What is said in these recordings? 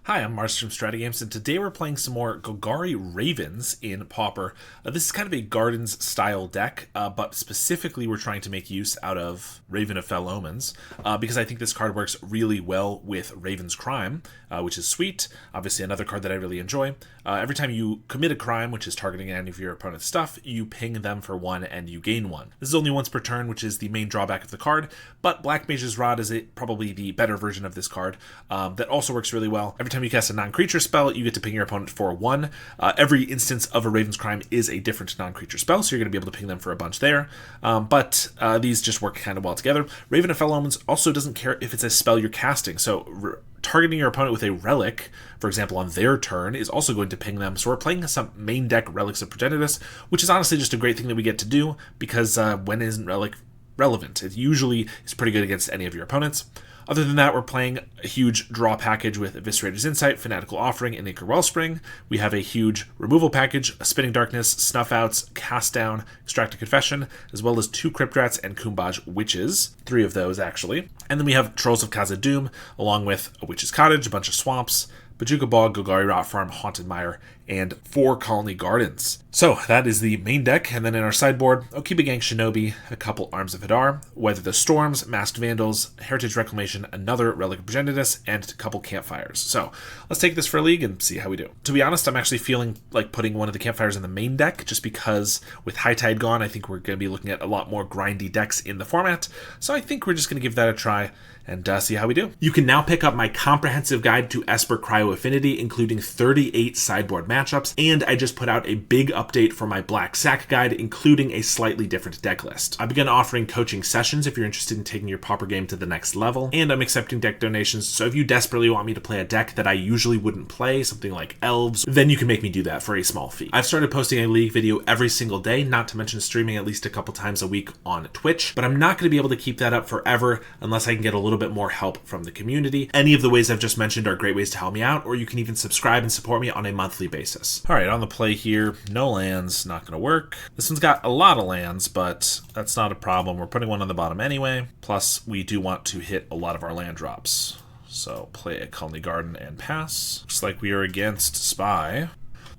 Hi, I'm Mars from StrataGames, and today we're playing some more Golgari Ravens in Pauper. This is kind of a Gardens-style deck, but specifically we're trying to make use out of Raven of Fell Omens, because I think this card works really well with Raven's Crime, which is sweet. Obviously another card that I really enjoy. Every time you commit a crime, which is targeting any of your opponent's stuff, you ping them for 1 and you gain 1. This is only once per turn, which is the main drawback of the card, but Black Mage's Rod is probably the better version of this card that also works really well. Every time you cast a non-creature spell, you get to ping your opponent for 1. Every instance of a Raven's Crime is a different non-creature spell, so you're going to be able to ping them for a bunch there. But these just work kind of well together. Raven of Fell Omens also doesn't care if it's a spell you're casting, so targeting your opponent with a relic, for example, on their turn, is also going to ping them. So we're playing some main deck Relics of Progenitus, which is honestly just a great thing that we get to do, because when isn't Relic relevant? It usually is pretty good against any of your opponents. Other than that, we're playing a huge draw package with Eviscerator's Insight, Fanatical Offering, and Acre Wellspring. We have a huge removal package, a Spinning Darkness, Snuff Outs, Cast Down, Extract a Confession, as well as 2 Crypt Rats and Kumbaj Witches. 3 of those, actually. And then we have Trolls of Khazad-dûm, along with a Witch's Cottage, a bunch of swamps, Bojuka Bog, Golgari Rot Farm, Haunted Mire, and 4 Colony Gardens. So that is the main deck, and then in our sideboard, Okiba Gang Shinobi, a couple Arms of Hadar, Weather the Storms, Masked Vandals, Heritage Reclamation, another Relic of Progenitus, and a couple Campfires. So let's take this for a league and see how we do. To be honest, I'm actually feeling like putting one of the Campfires in the main deck, just because with High Tide gone, I think we're going to be looking at a lot more grindy decks in the format. So I think we're just going to give that a try and see how we do. You can now pick up my comprehensive guide to Esper Cryo Affinity, including 38 sideboard matchups, and I just put out a big update for my Black Sack guide, including a slightly different deck list. I began offering coaching sessions if you're interested in taking your Pauper game to the next level, and I'm accepting deck donations, so if you desperately want me to play a deck that I usually wouldn't play, something like Elves, then you can make me do that for a small fee. I've started posting a league video every single day, not to mention streaming at least a couple times a week on Twitch, but I'm not going to be able to keep that up forever unless I can get a little bit more help from the community. Any of the ways I've just mentioned are great ways to help me out, or you can even subscribe and support me on a monthly basis. Alright, on the play here, no lands, not going to work. This one's got a lot of lands, but that's not a problem. We're putting one on the bottom anyway. Plus, we do want to hit a lot of our land drops. So play a Colony Garden and pass. Looks like we are against Spy.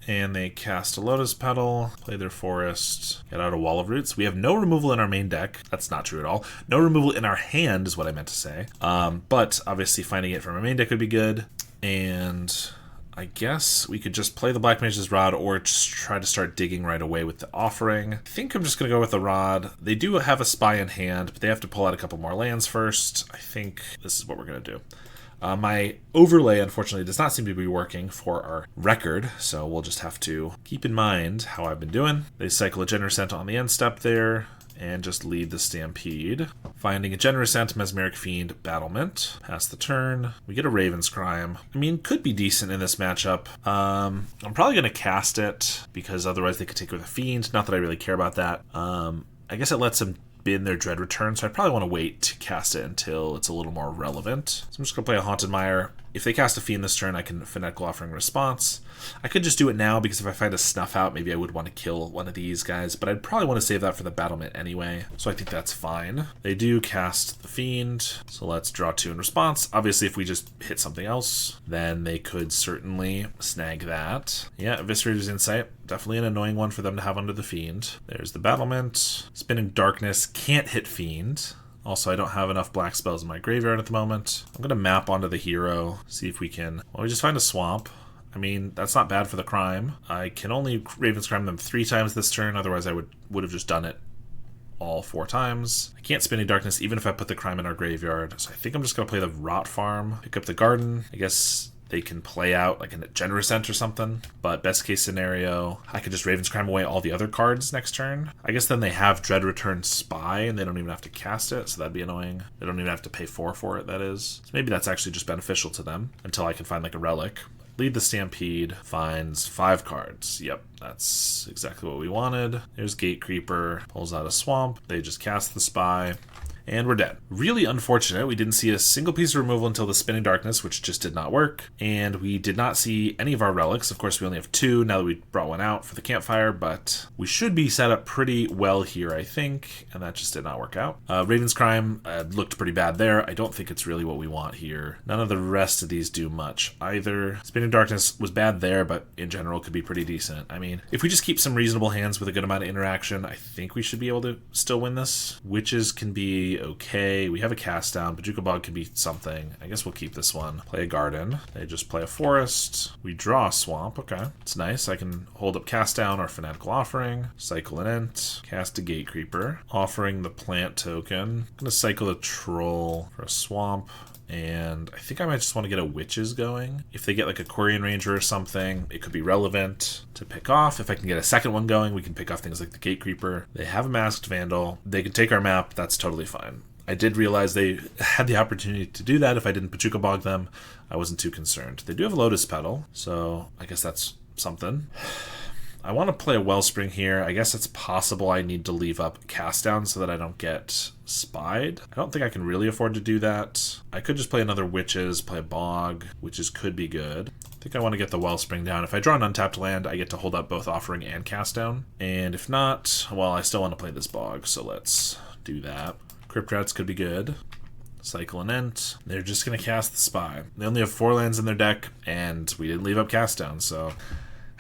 And they cast a Lotus Petal, play their Forest, get out a Wall of Roots. We have no removal in our main deck. That's not true at all. No removal in our hand is what I meant to say. But obviously finding it from our main deck would be good. And I guess we could just play the Black Mage's Rod or just try to start digging right away with the Offering. I think I'm just going to go with the Rod. They do have a Spy in hand, but they have to pull out a couple more lands first. I think this is what we're going to do. My overlay, unfortunately, does not seem to be working for our record, so we'll just have to keep in mind how I've been doing. They cycle a Generosent on the end step there, and just lead the Stampede. Finding a Generosent, Mesmeric Fiend, Battlement. Pass the turn. We get a Raven's Crime. I mean, could be decent in this matchup. I'm probably going to cast it, because otherwise they could take with a Fiend. Not that I really care about that. I guess it lets them bin their Dread Return, so I probably want to wait to cast it until it's a little more relevant. So I'm just going to play a Haunted Mire. If they cast a Fiend this turn, I can Fanatical Offering Response. I could just do it now, because if I find a Snuff Out, maybe I would want to kill one of these guys, but I'd probably want to save that for the Battlement anyway, so I think that's fine. They do cast the Fiend, so let's draw 2 in response. Obviously, if we just hit something else, then they could certainly snag that. Yeah, Eviscerator's Insight. Definitely an annoying one for them to have under the Fiend. There's the Battlement. Spinning Darkness. Can't hit Fiend. Also, I don't have enough black spells in my graveyard at the moment. I'm going to map onto the hero, see if we can... Well, we just find a swamp. I mean, that's not bad for the crime. I can only Raven's Crime them 3 times this turn, otherwise I would have just done it all 4 times. I can't Spinning Darkness even if I put the crime in our graveyard, so I think I'm just going to play the Rot Farm, pick up the Garden. I guess they can play out like a Generosent or something, but best case scenario, I could just Raven's Crime away all the other cards next turn. I guess then they have Dread Return Spy, and they don't even have to cast it, so that'd be annoying. They don't even have to pay 4 for it, that is. So maybe that's actually just beneficial to them, until I can find like a Relic. Lead the Stampede, finds 5 cards. Yep, that's exactly what we wanted. There's Gate Creeper, pulls out a Swamp. They just cast the Spy. and we're dead. Really unfortunate. We didn't see a single piece of removal until the Spinning Darkness, which just did not work, and we did not see any of our relics. Of course, we only have 2 now that we brought one out for the campfire, but we should be set up pretty well here, I think, and that just did not work out. Raven's Crime looked pretty bad there. I don't think it's really what we want here. None of the rest of these do much either. Spinning Darkness was bad there, but in general could be pretty decent. I mean, if we just keep some reasonable hands with a good amount of interaction, I think we should be able to still win this. Witches can be okay. We have a cast down. Pajuka Bog can be something. I guess we'll keep this one. Play a garden. They just play a forest. We draw a swamp. Okay, it's nice. I can hold up cast down or fanatical offering. Cycle an ent. Cast a gate creeper. Offering the plant token. I'm gonna cycle a troll for a swamp. And I think I might just want to get a witches going. If they get like a Quarian Ranger or something, it could be relevant to pick off. If I can get a second one going, we can pick off things like the Gate Creeper. They have a Masked Vandal. They can take our map. That's totally fine. I did realize they had the opportunity to do that. If I didn't Pajuka Bog them, I wasn't too concerned. They do have a Lotus Petal, so I guess that's something. I want to play a Wellspring here. I guess it's possible I need to leave up cast down so that I don't get spied. I don't think I can really afford to do that. I could just play another Witches, play a Bog. Witches could be good. I think I want to get the Wellspring down. If I draw an untapped land, I get to hold up both offering and cast down. And if not, well, I still want to play this Bog, so let's do that. Crypt Rats could be good. Cycle an ent. They're just going to cast the Spy. They only have 4 lands in their deck, and we didn't leave up cast down, so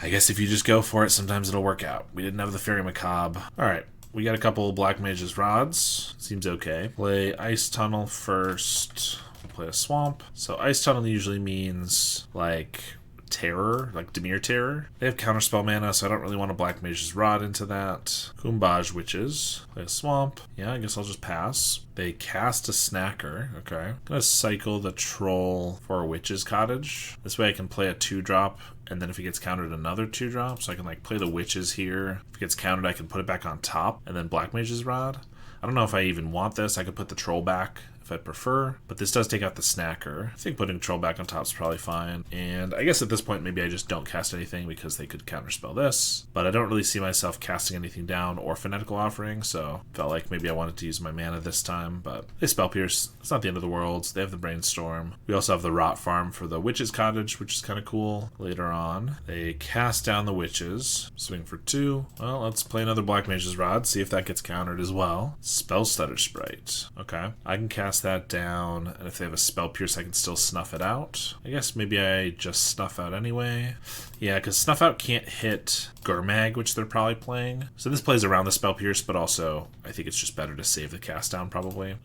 I guess if you just go for it, sometimes it'll work out. We didn't have the Fairy Macabre. Alright, we got a couple Black Mage's Rods. Seems okay. Play Ice Tunnel first. We'll play a Swamp. So Ice Tunnel usually means, like, Terror, like Dimir Terror. They have Counterspell mana, so I don't really want a Black Mage's Rod into that. Kumbaj Witches. Play a Swamp. Yeah, I guess I'll just pass. They cast a Snacker. Okay. I'm gonna cycle the Troll for a Witch's Cottage. This way I can play a 2-drop, and then if it gets countered, another 2-drop. So I can like play the Witches here. If it gets countered, I can put it back on top, and then Black Mage's Rod. I don't know if I even want this. I could put the Troll back if I'd prefer, but this does take out the Snacker. I think putting Troll back on top is probably fine. And I guess at this point, maybe I just don't cast anything because they could counterspell this, but I don't really see myself casting anything down or Fanatical Offering, so felt like maybe I wanted to use my mana this time, but they Spell Pierce. It's not the end of the world. They have the Brainstorm. We also have the Rot Farm for the Witch's Cottage, which is kind of cool. Later on, they cast down the Witches. Swing for 2. Well, let's play another Black Mage's Rod, see if that gets countered as well. Spell Stutter Sprite. Okay, I can cast that down, and if they have a Spell Pierce, I can still snuff it out. I guess maybe I just snuff out anyway. Yeah, because Snuff Out can't hit Gurmag, which they're probably playing. So this plays around the Spell Pierce, but also I think it's just better to save the cast down probably.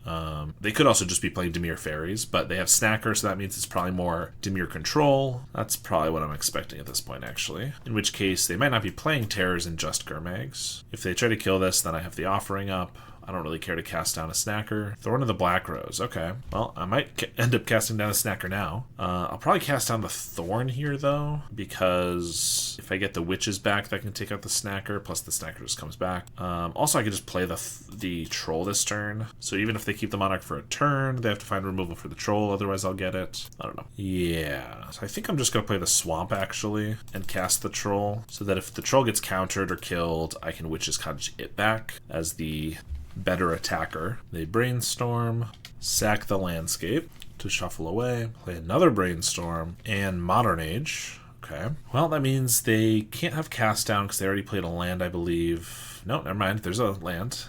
They could also just be playing Dimir Fairies, but they have Snacker, so that means it's probably more Dimir Control. That's probably what I'm expecting at this point, actually. In which case, they might not be playing Terrors and just Gurmags. If they try to kill this, then I have the Offering up. I don't really care to cast down a Snacker. Thorn of the Black Rose. Okay. Well, I might end up casting down a Snacker now. I'll probably cast down the Thorn here, though, because if I get the Witches back, that can take out the Snacker, plus the Snacker just comes back. Also, I could just play the Troll this turn. So even if they keep the Monarch for a turn, they have to find removal for the Troll, otherwise I'll get it. I don't know. Yeah. So I think I'm just going to play the Swamp, actually, and cast the Troll, so that if the Troll gets countered or killed, I can Witch's Cottage it back as the better attacker. They Brainstorm, sack the Landscape to shuffle away, play another Brainstorm, and Modern Age. Okay. Well, that means they can't have cast down because they already played a land, I believe. No, never mind. There's a land.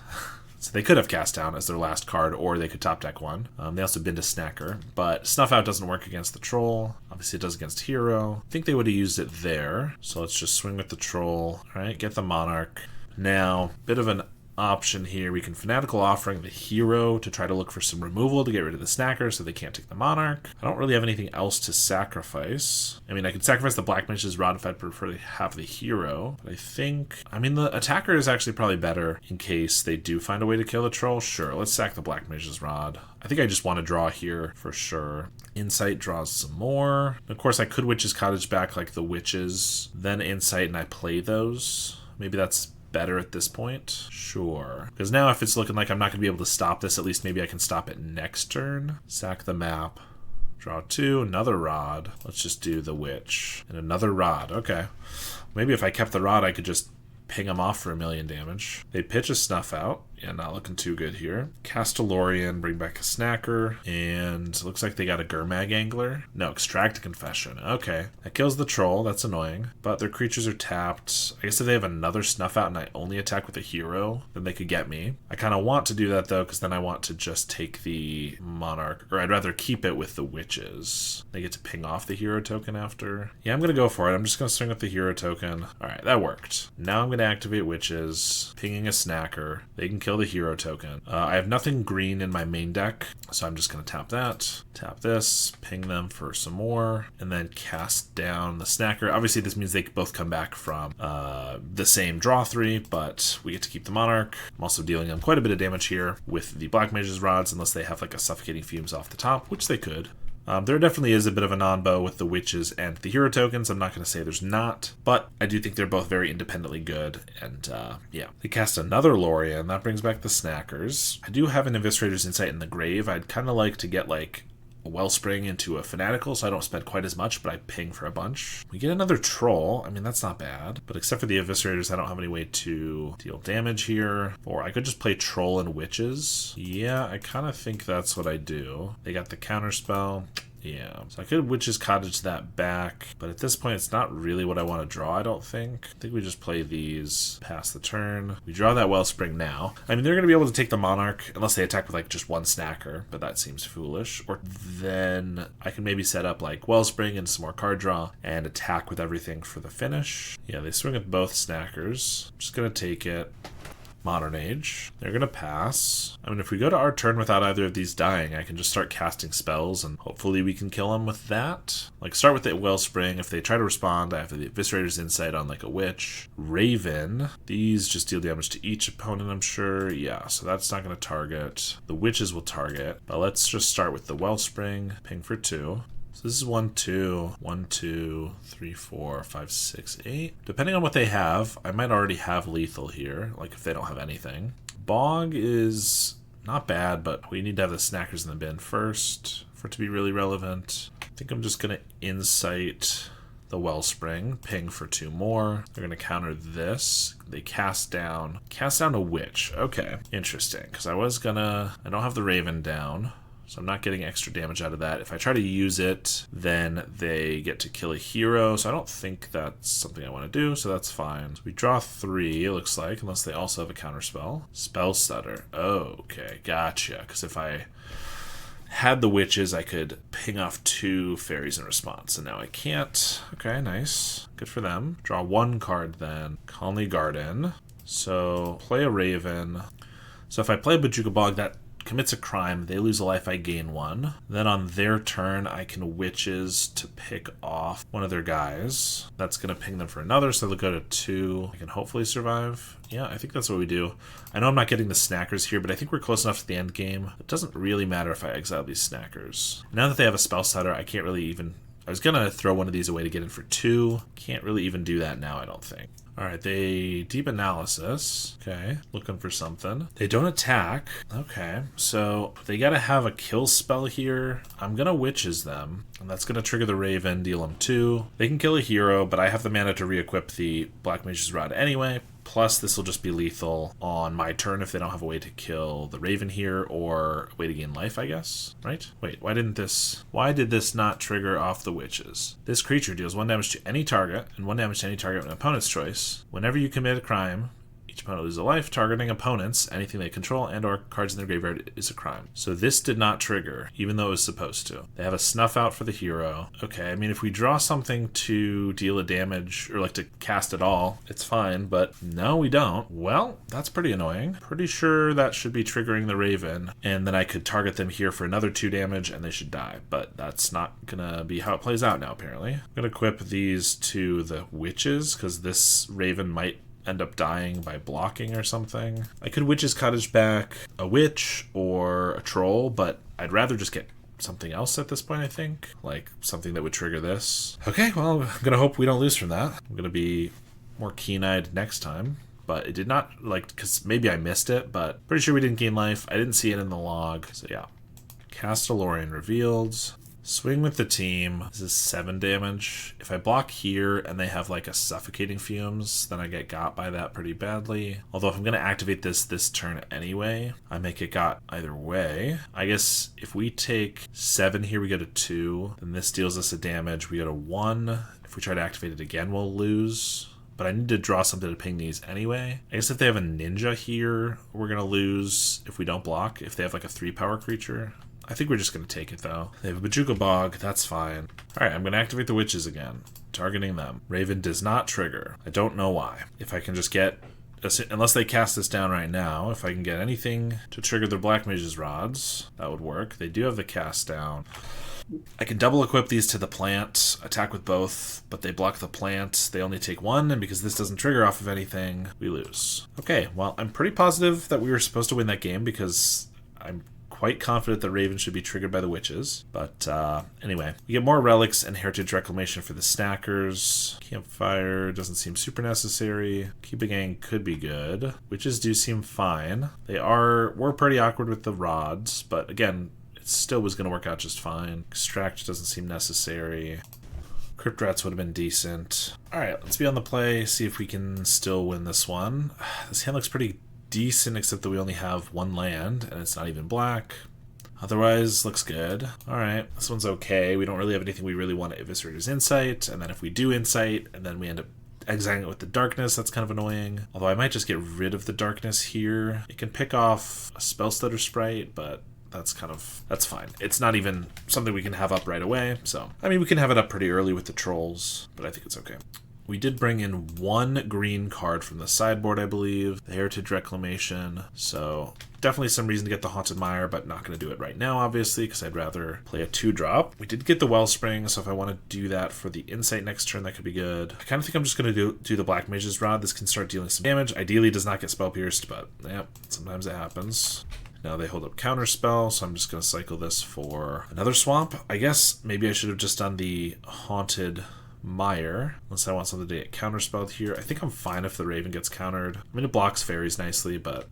So they could have cast down as their last card, or they could top deck one. They also been to Snacker, but Snuff Out doesn't work against the Troll. Obviously it does against Hero. I think they would have used it there. So let's just swing with the Troll. All right, get the Monarch. Now, bit of an option here. We can Fanatical Offering the Hero to try to look for some removal to get rid of the Snacker so they can't take the Monarch. I don't really have anything else to sacrifice. I mean, I could sacrifice the Black Mage's Rod if I'd prefer to have the Hero, but I mean, the attacker is actually probably better in case they do find a way to kill the Troll. Sure, let's sack the Black Mage's Rod. I think I just want to draw here for sure. Insight draws some more. Of course, I could Witch's Cottage back like the Witches, then Insight, and I play those. Maybe that's better at this point. Sure. Because now if it's looking like I'm not going to be able to stop this, at least maybe I can stop it next turn. Sack the map. Draw 2, another Rod. Let's just do the Witch. And another Rod. Okay. Maybe if I kept the Rod, I could just ping them off for 1,000,000 damage. They pitch a Snuff Out, Yeah, not looking too good here. Castellorian, bring back a Snacker, and looks like they got a Gurmag Angler. No, Extract a Confession. Okay, that kills the troll. That's annoying. But their creatures are tapped. I guess if they have another Snuff out and I only attack with a hero, then they could get me. I kind of want to do that though, because then I want to just take the Monarch, or I'd rather keep it with the Witches. They get to ping off the hero token after. Yeah, I'm going to go for it. I'm just going to swing with the hero token. All right, that worked. Now I'm going to activate Witches, pinging a Snacker. They can kill the hero token. I have nothing green in my main deck, so I'm just going to tap that, tap this, ping them for some more, and then cast down the Snacker. Obviously, this means they both come back from the same draw 3, but we get to keep the Monarch. I'm also dealing them quite a bit of damage here with the Black Mage's Rods, unless they have like a Suffocating Fumes off the top, which they could. There definitely is a bit of a non-bow with the Witches and the hero tokens. I'm not going to say there's not, but I do think they're both very independently good. And yeah, they cast another Lorien. That brings back the Snackers. I do have an Eviscerator's Insight in the grave. I'd kind of like to get like a Wellspring into a Fanatical, so I don't spend quite as much, but I ping for a bunch. We get another Troll. I mean, that's not bad, but except for the Eviscerators, I don't have any way to deal damage here. Or I could just play Troll and Witches. Yeah, I kind of think that's what I do. They got the Counterspell. Yeah, so I could Witch's Cottage that back, but at this point it's not really what I want to draw, I don't think. I think we just play these, pass the turn. We draw that Wellspring now. I mean, they're going to be able to take the Monarch, unless they attack with like just one Snacker, but that seems foolish. Or then I can maybe set up like Wellspring and some more card draw, and attack with everything for the finish. Yeah, they swing with both Snackers. I'm just going to take it. Modern Age. They're going to pass. I mean, if we go to our turn without either of these dying, I can just start casting spells, and hopefully we can kill them with that. Like, start with the Wellspring. If they try to respond, I have the Eviscerator's Insight on, like, a Witch. Raven. These just deal damage to each opponent, I'm sure. Yeah, so that's not going to target. The Witches will target, but let's just start with the Wellspring. Ping for 2. So this is 1, 2, 1, 2, 3, 4, 5, 6, 8. Depending on what they have, I might already have lethal here, like if they don't have anything. Bog is not bad, but we need to have the Snackers in the bin first for it to be really relevant. I think I'm just going to Insight the Wellspring, ping for 2 more. They're going to counter this. They cast down a Witch. Okay, interesting, because I don't have the Raven down. So I'm not getting extra damage out of that. If I try to use it, then they get to kill a hero. So I don't think that's something I want to do, so that's fine. So we draw 3, it looks like, unless they also have a counterspell. Spell Stutter. Oh, okay, gotcha. Because if I had the Witches, I could ping off 2 fairies in response, and now I can't. Okay, nice. Good for them. Draw 1 card then. Colony Garden. So play a Raven. So if I play Bojuka Bog, that commits a crime, they lose a life, I gain 1. Then on their turn, I can Witches to pick off one of their guys. That's going to ping them for another, so they'll go to 2. I can hopefully survive. Yeah, I think that's what we do. I know I'm not getting the Snackers here, but I think we're close enough to the end game. It doesn't really matter if I exile these Snackers. Now that they have a Spell Stutter, I can't really even... I was going to throw one of these away to get in for 2. Can't really even do that now, I don't think. Alright, they Deep Analysis. Okay, looking for something. They don't attack. Okay, so they gotta have a kill spell here. I'm gonna Witches them, and that's gonna trigger the Raven, deal them 2. They can kill a hero, but I have the mana to re-equip the Black Mage's Rod anyway. Plus, this will just be lethal on my turn if they don't have a way to kill the Raven here, or a way to gain life, I guess. Right? Wait, why did this not trigger off the Witches? This creature deals 1 damage to any target, and 1 damage to any target with an opponent's choice. Whenever you commit a crime, each opponent loses a life. Targeting opponents, anything they control, and or cards in their graveyard is a crime. So this did not trigger, even though it was supposed to. They have a Snuff out for the hero. Okay, I mean, if we draw something to deal a damage, or like to cast it all, it's fine, but no, we don't. Well, that's pretty annoying. Pretty sure that should be triggering the Raven, and then I could target them here for another 2 damage, and they should die. But that's not gonna be how it plays out now, apparently. I'm gonna equip these to the Witches, because this Raven might end up dying by blocking or something. I could Witch's Cottage back a Witch or a Troll, but I'd rather just get something else at this point, I think. Like something that would trigger this. Okay, well, I'm gonna hope we don't lose from that. I'm gonna be more keen-eyed next time. But it did not, like, because maybe I missed it, but pretty sure we didn't gain life. I didn't see it in the log, so yeah. Castellorian revealed. Swing with the team. This is 7 damage. If I block here and they have like a suffocating fumes, then I get got by that pretty badly. Although if I'm going to activate this turn anyway, I may get got either way. I guess if we take 7 here, we go to 2. Then this deals us a damage. We go to 1. If we try to activate it again, we'll lose. But I need to draw something to ping these anyway. I guess if they have a ninja here, we're going to lose if we don't block. If they have like a 3-power creature. I think we're just going to take it though. They have a Bajuka Bog, that's fine. Alright, I'm going to activate the witches again. Targeting them. Raven does not trigger. I don't know why. If I can just get, unless they cast this down right now, if I can get anything to trigger their Black Mage's Rods, that would work. They do have the cast down. I can double equip these to the plant, attack with both, but they block the plant. They only take 1, and because this doesn't trigger off of anything, we lose. Okay, well, I'm pretty positive that we were supposed to win that game because I'm quite confident that Raven should be triggered by the witches. But anyway, we get more relics and Heritage Reclamation for the snackers. Campfire doesn't seem super necessary. Keep a Gang could be good. Witches do seem fine. We're pretty awkward with the rods, but again, it still was going to work out just fine. Extract doesn't seem necessary. Crypt Rats would have been decent. Alright, let's be on the play, see if we can still win this one. This hand looks pretty decent, except that we only have 1 land, and it's not even black. Otherwise, looks good. Alright, this one's okay. We don't really have anything we really want to Eviscerator's Insight, and then if we do Insight, and then we end up exiling it with the Darkness, that's kind of annoying. Although I might just get rid of the Darkness here. It can pick off a Spell Stutter Sprite, but that's fine. It's not even something we can have up right away, so. I mean, we can have it up pretty early with the Trolls, but I think it's okay. We did bring in 1 green card from the sideboard, I believe. The Heritage Reclamation. So definitely some reason to get the Haunted Mire, but not going to do it right now, obviously, because I'd rather play a 2-drop. We did get the Wellspring, so if I want to do that for the Insight next turn, that could be good. I kind of think I'm just going to do the Black Mage's Rod. This can start dealing some damage. Ideally, does not get Spell Pierced, but yeah, sometimes it happens. Now they hold up Counterspell, so I'm just going to cycle this for another swamp. I guess maybe I should have just done the Haunted Mire, unless I want something to get counterspelled here. I think I'm fine if the Raven gets countered. I mean, it blocks fairies nicely, but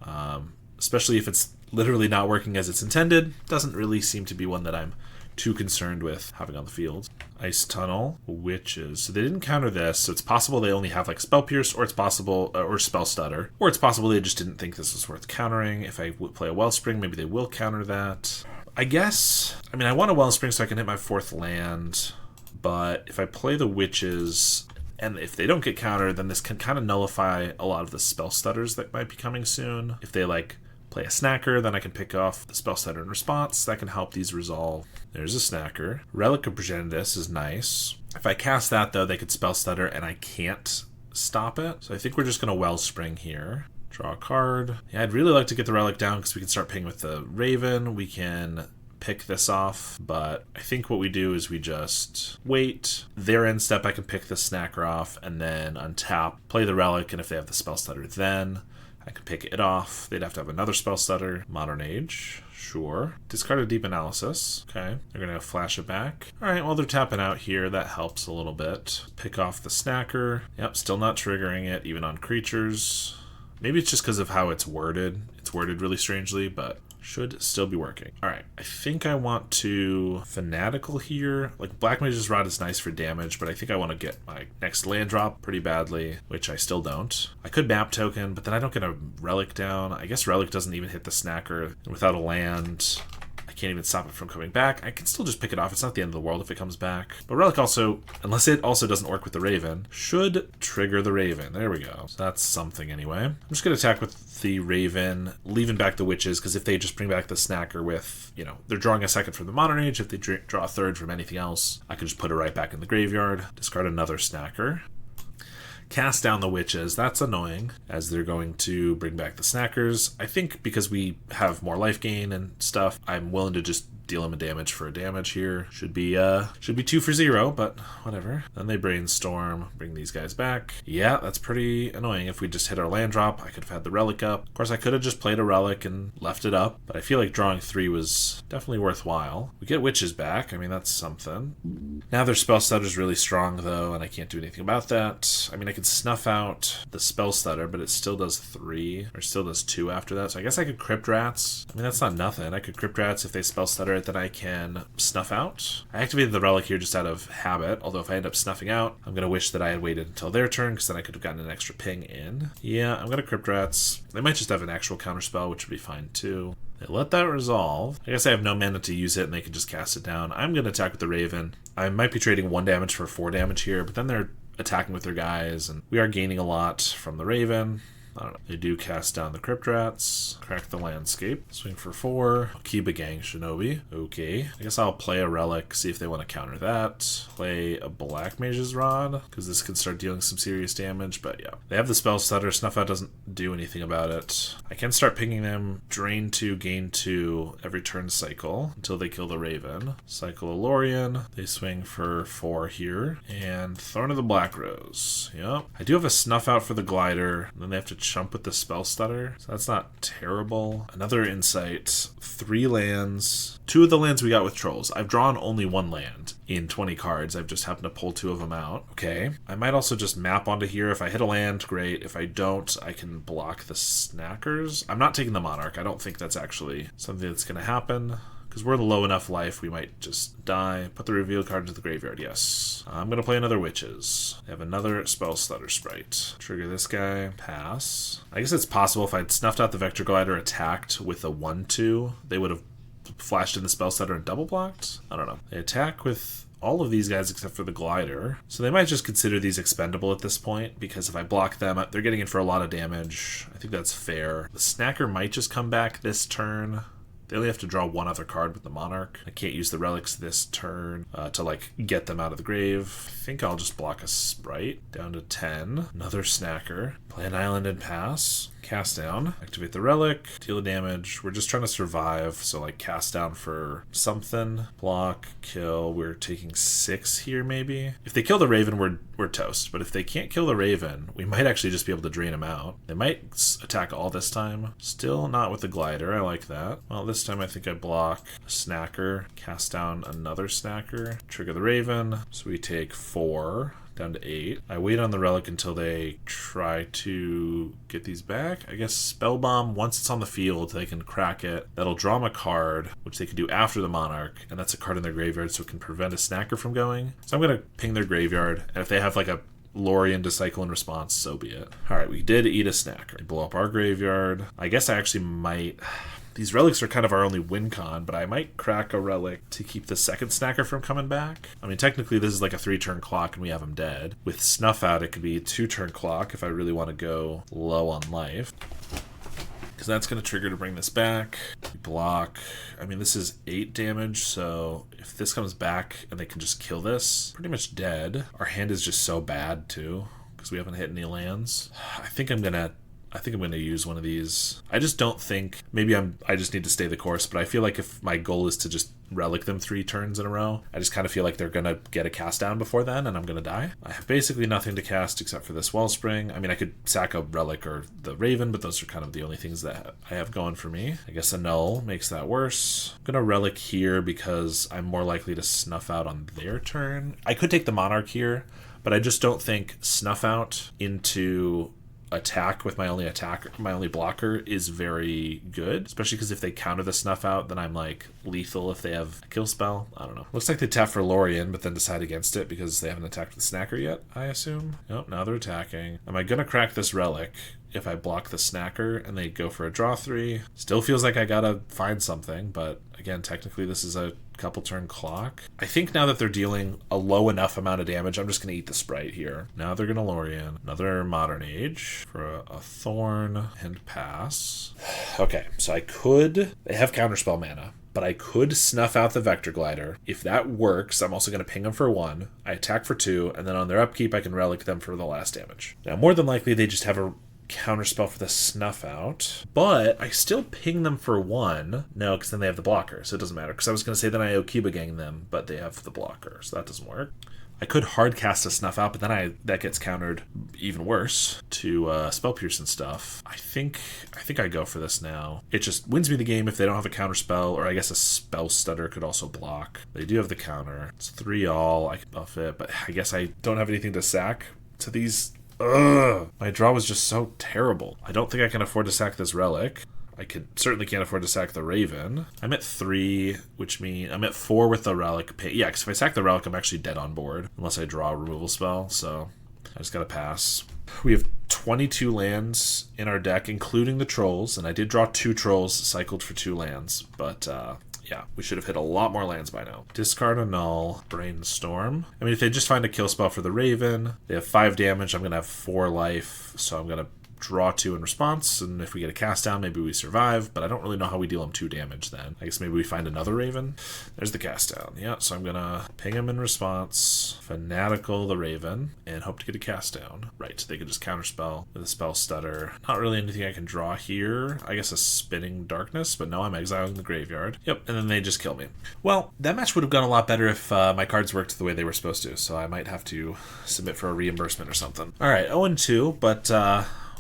especially if it's literally not working as it's intended, doesn't really seem to be one that I'm too concerned with having on the field. Ice Tunnel, Witches. So they didn't counter this, so it's possible they only have like Spell Pierce, or it's possible, or Spell Stutter, or it's possible they just didn't think this was worth countering. If I play a Wellspring, maybe they will counter that. I guess, I mean, I want a Wellspring so I can hit my 4th land. But if I play the Witches, and if they don't get countered, then this can kind of nullify a lot of the Spell Stutters that might be coming soon. If they, like, play a Snacker, then I can pick off the Spell Stutter in response. That can help these resolve. There's a Snacker. Relic of Progenitus is nice. If I cast that, though, they could Spell Stutter, and I can't stop it. So I think we're just going to Wellspring here. Draw a card. Yeah, I'd really like to get the Relic down, because we can start pinging with the Raven. We can pick this off, but I think what we do is we just wait. Their end step, I can pick the Snacker off and then untap, play the Relic, and if they have the Spell Stutter, then I can pick it off. They'd have to have another Spell Stutter. Modern Age, sure. Discard a Deep Analysis. Okay, they're gonna flash it back. All right, well, they're tapping out here. That helps a little bit. Pick off the Snacker. Yep, still not triggering it, even on creatures. Maybe it's just because of how it's worded. It's worded really strangely, but should still be working. Alright, I think I want to Fanatical here. Like, Black Mage's Rod is nice for damage, but I think I want to get my next land drop pretty badly, which I still don't. I could Map Token, but then I don't get a Relic down. I guess Relic doesn't even hit the Snacker. And without a land, I can't even stop it from coming back. I can still just pick it off. It's not the end of the world if it comes back. But Relic also, unless it also doesn't work with the Raven, should trigger the Raven. There we go. So that's something anyway. I'm just going to attack with the Raven, leaving back the Witches, because if they just bring back the Snacker with, you know, they're drawing a 2nd from the Modern Age. If they draw a 3rd from anything else, I can just put it right back in the graveyard. Discard another Snacker. Cast down the Witches. That's annoying, as they're going to bring back the Snackers. I think because we have more life gain and stuff, I'm willing to just deal him a damage for a damage here. Should be 2 for 0, but whatever. Then they Brainstorm, bring these guys back. Yeah, that's pretty annoying. If we just hit our land drop, I could have had the Relic up. Of course, I could have just played a Relic and left it up, but I feel like drawing 3 was definitely worthwhile. We get Witches back. I mean, that's something. Now their Spell Stutter is really strong, though, and I can't do anything about that. I mean, I could snuff out the Spell Stutter, but it still does 3, or still does 2 after that, so I guess I could Crypt Rats. I mean, that's not nothing. I could Crypt Rats if they Spell Stutter after it, then I can snuff out. I activated the relic here just out of habit, although if I end up snuffing out, I'm going to wish that I had waited until their turn, because then I could have gotten an extra ping in. Yeah, I'm going to Crypt Rats. They might just have an actual counterspell, which would be fine too. They let that resolve. I guess I have no mana to use it, and they can just cast it down. I'm going to attack with the Raven. I might be trading 1 damage for 4 damage here, but then they're attacking with their guys, and we are gaining a lot from the Raven. I don't know. They do cast down the Crypt Rats, crack the landscape, swing for 4, Akiba Gang Shinobi. Okay. I guess I'll play a Relic, see if they want to counter that. Play a Black Mage's Rod, because this could start dealing some serious damage, but yeah. They have the Spell Stutter, Snuff Out doesn't do anything about it. I can start pinging them, drain 2, gain 2 every turn cycle until they kill the Raven. Cycle a Lorien, they swing for 4 here, and Thorn of the Black Rose. Yep. I do have a Snuff Out for the Glider, and then they have to chump with the Spell Stutter, so that's not terrible. Another insight, 3 lands. 2 of the lands we got with Trolls. I've drawn only 1 land in 20 cards. I've just happened to pull 2 of them out. Okay. I might also just map onto here. If I hit a land, great. If I don't, I can block the Snackers. I'm not taking the Monarch. I don't think that's actually something that's going to happen. Because we're low enough life, we might just die. Put the reveal card into the graveyard, yes. I'm going to play another Witches. They have another Spell Stutter Sprite. Trigger this guy, pass. I guess it's possible if I'd snuffed out the Vector Glider, attacked with a 1-2, they would have flashed in the Spell Stutter and double blocked? I don't know. They attack with all of these guys except for the Glider. So they might just consider these expendable at this point, because if I block them, they're getting in for a lot of damage. I think that's fair. The Snacker might just come back this turn. They only have to draw 1 other card with the Monarch. I can't use the relics this turn to like get them out of the grave. I think I'll just block a Sprite. Down to 10. Another Snacker. Play an island and pass. Cast down. Activate the relic. Deal damage. We're just trying to survive, so like cast down for something. Block, kill. We're taking 6 here maybe. If they kill the Raven, we're toast. But if they can't kill the Raven, we might actually just be able to drain them out. They might attack all this time. Still not with the Glider. I like that. Well, this time I think I block a Snacker. Cast down another Snacker. Trigger the Raven. So we take 4. Down to 8. I wait on the relic until they try to get these back. I guess Spell Bomb, once it's on the field, they can crack it. That'll draw them a card, which they can do after the Monarch, and that's a card in their graveyard, so it can prevent a Snacker from going. So I'm going to ping their graveyard, and if they have like a Lorien to cycle in response, so be it. Alright, we did eat a Snacker. They blow up our graveyard. I guess I actually might... These relics are kind of our only win con, but I might crack a relic to keep the second Snacker from coming back. I mean, technically this is like a 3-turn clock and we have him dead. With Snuff Out, it could be a 2-turn clock if I really want to go low on life. Because that's going to trigger to bring this back. Block. I mean, this is 8 damage, so if this comes back and they can just kill this, pretty much dead. Our hand is just so bad, too, because we haven't hit any lands. I think I'm going to use one of these. I just don't think, maybe I just need to stay the course, but I feel like if my goal is to just relic them 3 turns in a row, I just kind of feel like they're going to get a cast down before then, and I'm going to die. I have basically nothing to cast except for this Wellspring. I mean, I could sack a relic or the Raven, but those are kind of the only things that I have going for me. I guess a Null makes that worse. I'm going to relic here because I'm more likely to snuff out on their turn. I could take the Monarch here, but I just don't think snuff out into attack with my only blocker is very good, especially because if they counter the snuff out, then I'm like lethal if they have a kill spell. I don't know. Looks like they tap for Lorien, but then decide against it because they haven't attacked with Snacker yet, I assume. Nope, now they're attacking. Am I gonna crack this relic if I block the Snacker and they go for a draw 3? Still feels like I gotta find something, but again, technically this is a couple turn clock. I think now that they're dealing a low enough amount of damage, I'm just going to eat the Sprite here. Now they're going to Lorien. Another Modern Age for a Thorn and pass. Okay, so they have Counterspell mana, but I could snuff out the Vector Glider. If that works, I'm also going to ping them for 1. I attack for 2, and then on their upkeep, I can relic them for the last damage. Now, more than likely, they just have a counterspell for the snuff out, but I still ping them for 1. No, because then they have the blocker, so it doesn't matter. Because I was going to say that I Okiba gang them, but they have the blocker, so that doesn't work. I could hard cast a snuff out, but then that gets countered even worse to spell pierce and stuff. I think I go for this now. It just wins me the game if they don't have a counter spell, or I guess a spell stutter could also block. They do have the counter. It's 3 all. I can buff it, but I guess I don't have anything to sack to these. Ugh! My draw was just so terrible. I don't think I can afford to sack this relic. I certainly can't afford to sack the Raven. I'm at 3, which means I'm at 4 with the Relic. Yeah, because if I sack the Relic, I'm actually dead on board, unless I draw a removal spell, so I just gotta pass. We have 22 lands in our deck, including the Trolls, and I did draw 2 Trolls cycled for 2 lands, but yeah, we should have hit a lot more lands by now. Discard a Null, Brainstorm. I mean, if they just find a kill spell for the Raven, they have 5 damage, I'm going to have 4 life, so I'm going to draw 2 in response, and if we get a cast down, maybe we survive, but I don't really know how we deal him 2 damage then. I guess maybe we find another Raven. There's the cast down. Yeah, so I'm gonna ping him in response, Fanatical the Raven, and hope to get a cast down. Right, they could just counterspell with a Spell Stutter. Not really anything I can draw here. I guess a Spinning Darkness, but no, I'm exiling the graveyard. Yep, and then they just kill me. Well, that match would have gone a lot better if my cards worked the way they were supposed to, so I might have to submit for a reimbursement or something. Alright, 0-2, but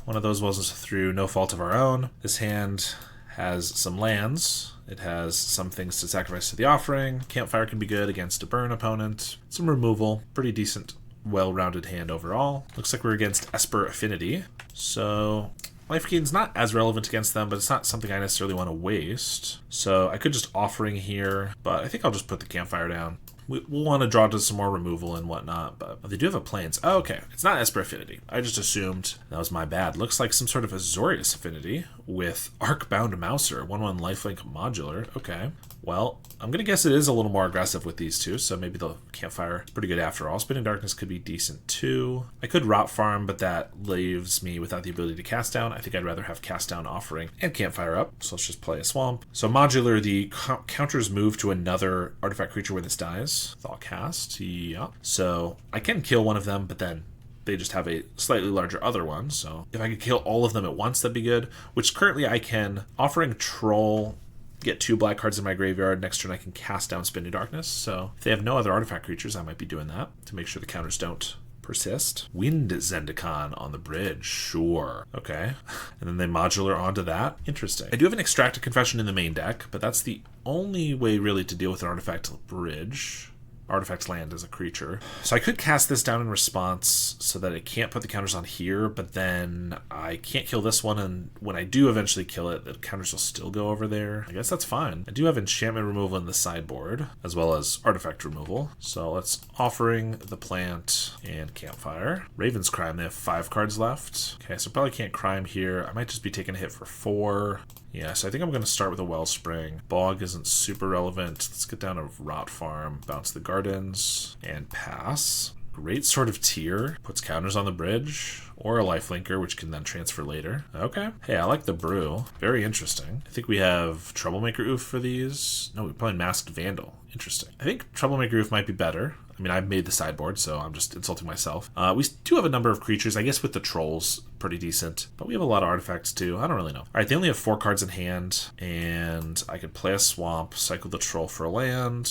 one of those was through no fault of our own. This hand has some lands. It has some things to sacrifice to the offering. Campfire can be good against a burn opponent. Some removal. Pretty decent, well-rounded hand overall. Looks like we're against Esper Affinity. So life gain's not as relevant against them, but it's not something I necessarily want to waste. So I could just offering here, but I think I'll just put the Campfire down. We'll want to draw to some more removal and whatnot, but they do have a Plains. Oh, okay. It's not Esper Affinity. I just assumed that was my bad. Looks like some sort of Azorius Affinity with Arcbound Mouser, 1/1 lifelink modular. Okay. Well, I'm going to guess it is a little more aggressive with these two, so maybe the Campfire is pretty good after all. Spinning Darkness could be decent too. I could Rot Farm, but that leaves me without the ability to cast down. I think I'd rather have cast down offering and Campfire up, so let's just play a Swamp. So modular, the counters move to another artifact creature when this dies. Thought cast, yeah. So I can kill one of them, but then they just have a slightly larger other one, so if I could kill all of them at once, that'd be good, which currently I can. Offering Troll, get 2 black cards in my graveyard. Next turn I can cast down Spinning Darkness, so if they have no other artifact creatures, I might be doing that to make sure the counters don't persist. Wind Zendikon on the bridge, sure. Okay. And then they modular onto that. Interesting. I do have an Extracted Confession in the main deck, but that's the only way really to deal with an artifact bridge. Artifact land as a creature. So I could cast this down in response so that it can't put the counters on here, but then I can't kill this one, and when I do eventually kill it, the counters will still go over there. I guess that's fine. I do have enchantment removal in the sideboard, as well as artifact removal. So let's offering the plant and Campfire. Raven's Crime, they have 5 cards left. Okay, so probably can't crime here. I might just be taking a hit for 4. Yeah, so I think I'm going to start with a Wellspring. Bog isn't super relevant. Let's get down to Rot Farm, bounce the Gardens, and pass. Great Sword of Tyr puts counters on the bridge, or a Lifelinker, which can then transfer later. Okay. Hey, I like the Brew. Very interesting. I think we have Troublemaker Oof for these. No, we're playing Masked Vandal. Interesting. I think Troublemaker Oof might be better. I mean, I've made the sideboard, so I'm just insulting myself. We do have a number of creatures. I guess with the Trolls, pretty decent. But we have a lot of artifacts, too. I don't really know. All right, they only have 4 cards in hand, and I could play a Swamp, cycle the Troll for a land.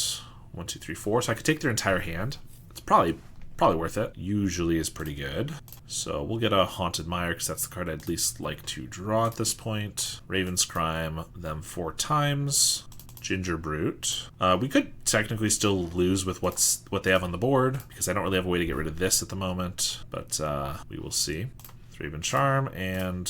1, 2, 3, 4. So I could take their entire hand. It's probably worth it. Usually is pretty good. So we'll get a Haunted Mire, because that's the card I'd least like to draw at this point. Raven's Crime, them 4 times. Ginger Brute. We could technically still lose with what they have on the board, because I don't really have a way to get rid of this at the moment, but we will see. Thraben Charm and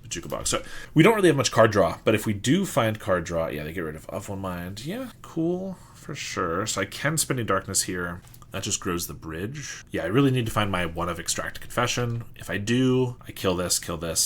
Bajuka Bog. So we don't really have much card draw, but if we do find card draw, yeah, they get rid of One Mind. Yeah, cool, for sure. So I can Spinning Darkness here. That just grows the bridge. Yeah, I really need to find my 1 of Extract Confession. If I do, I kill this,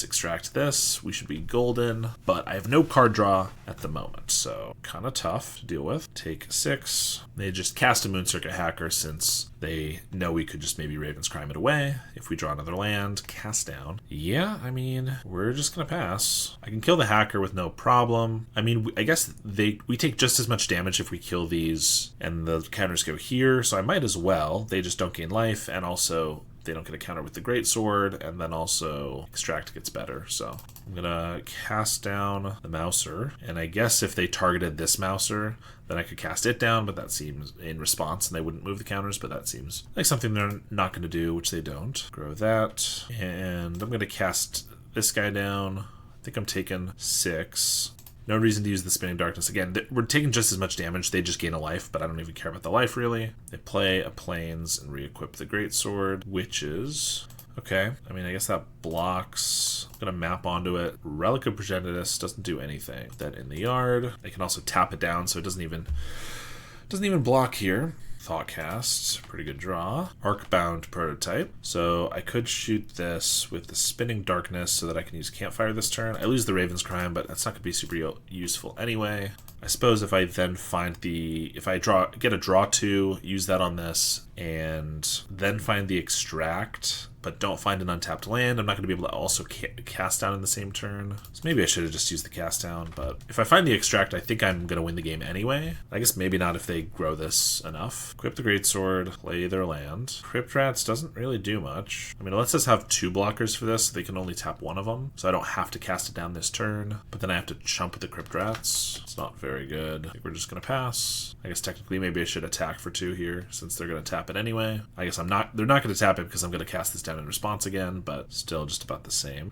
extract this. We should be golden, but I have no card draw at the moment, so kind of tough to deal with. Take 6. They just cast a Moon Circuit Hacker since they know we could just maybe Raven's Crime it away. If we draw another land, cast down. Yeah, I mean, we're just gonna pass. I can kill the Hacker with no problem. I mean, I guess we take just as much damage if we kill these, and the counters go here, so I might as well. They just don't gain life, and also they don't get a counter with the Greatsword, and then also Extract gets better. So I'm gonna cast down the Mouser, and I guess if they targeted this Mouser, then I could cast it down, but that seems in response, and they wouldn't move the counters, but that seems like something they're not going to do, which they don't. Grow that, and I'm going to cast this guy down. I think I'm taking 6. No reason to use the Spinning Darkness. Again, we're taking just as much damage. They just gain a life, but I don't even care about the life, really. They play a Plains and re-equip the Greatsword, Witches. Okay, I mean, I guess that blocks I'm gonna map onto it. Relic of Progenitus doesn't do anything. Put that in the yard. I can also tap it down so it doesn't even block here. Thoughtcast, pretty good draw. Arcbound Prototype. So I could shoot this with the Spinning Darkness so that I can use Campfire this turn. I lose the Raven's Crime, but that's not going to be super useful anyway. I suppose if I then find if I get a draw 2, use that on this, and then find the Extract, but don't find an untapped land, I'm not going to be able to also cast down in the same turn. So maybe I should have just used the cast down, but if I find the Extract, I think I'm going to win the game anyway. I guess maybe not if they grow this enough. Equip the Greatsword, play their land. Crypt Rats doesn't really do much. I mean, it lets us have 2 blockers for this, so they can only tap 1 of them, so I don't have to cast it down this turn, but then I have to chump with the Crypt Rats. It's not very good. I think we're just going to pass. I guess technically maybe I should attack for 2 here, since they're going to tap it anyway. I guess they're not going to tap it because I'm going to cast this down in response again, but still just about the same.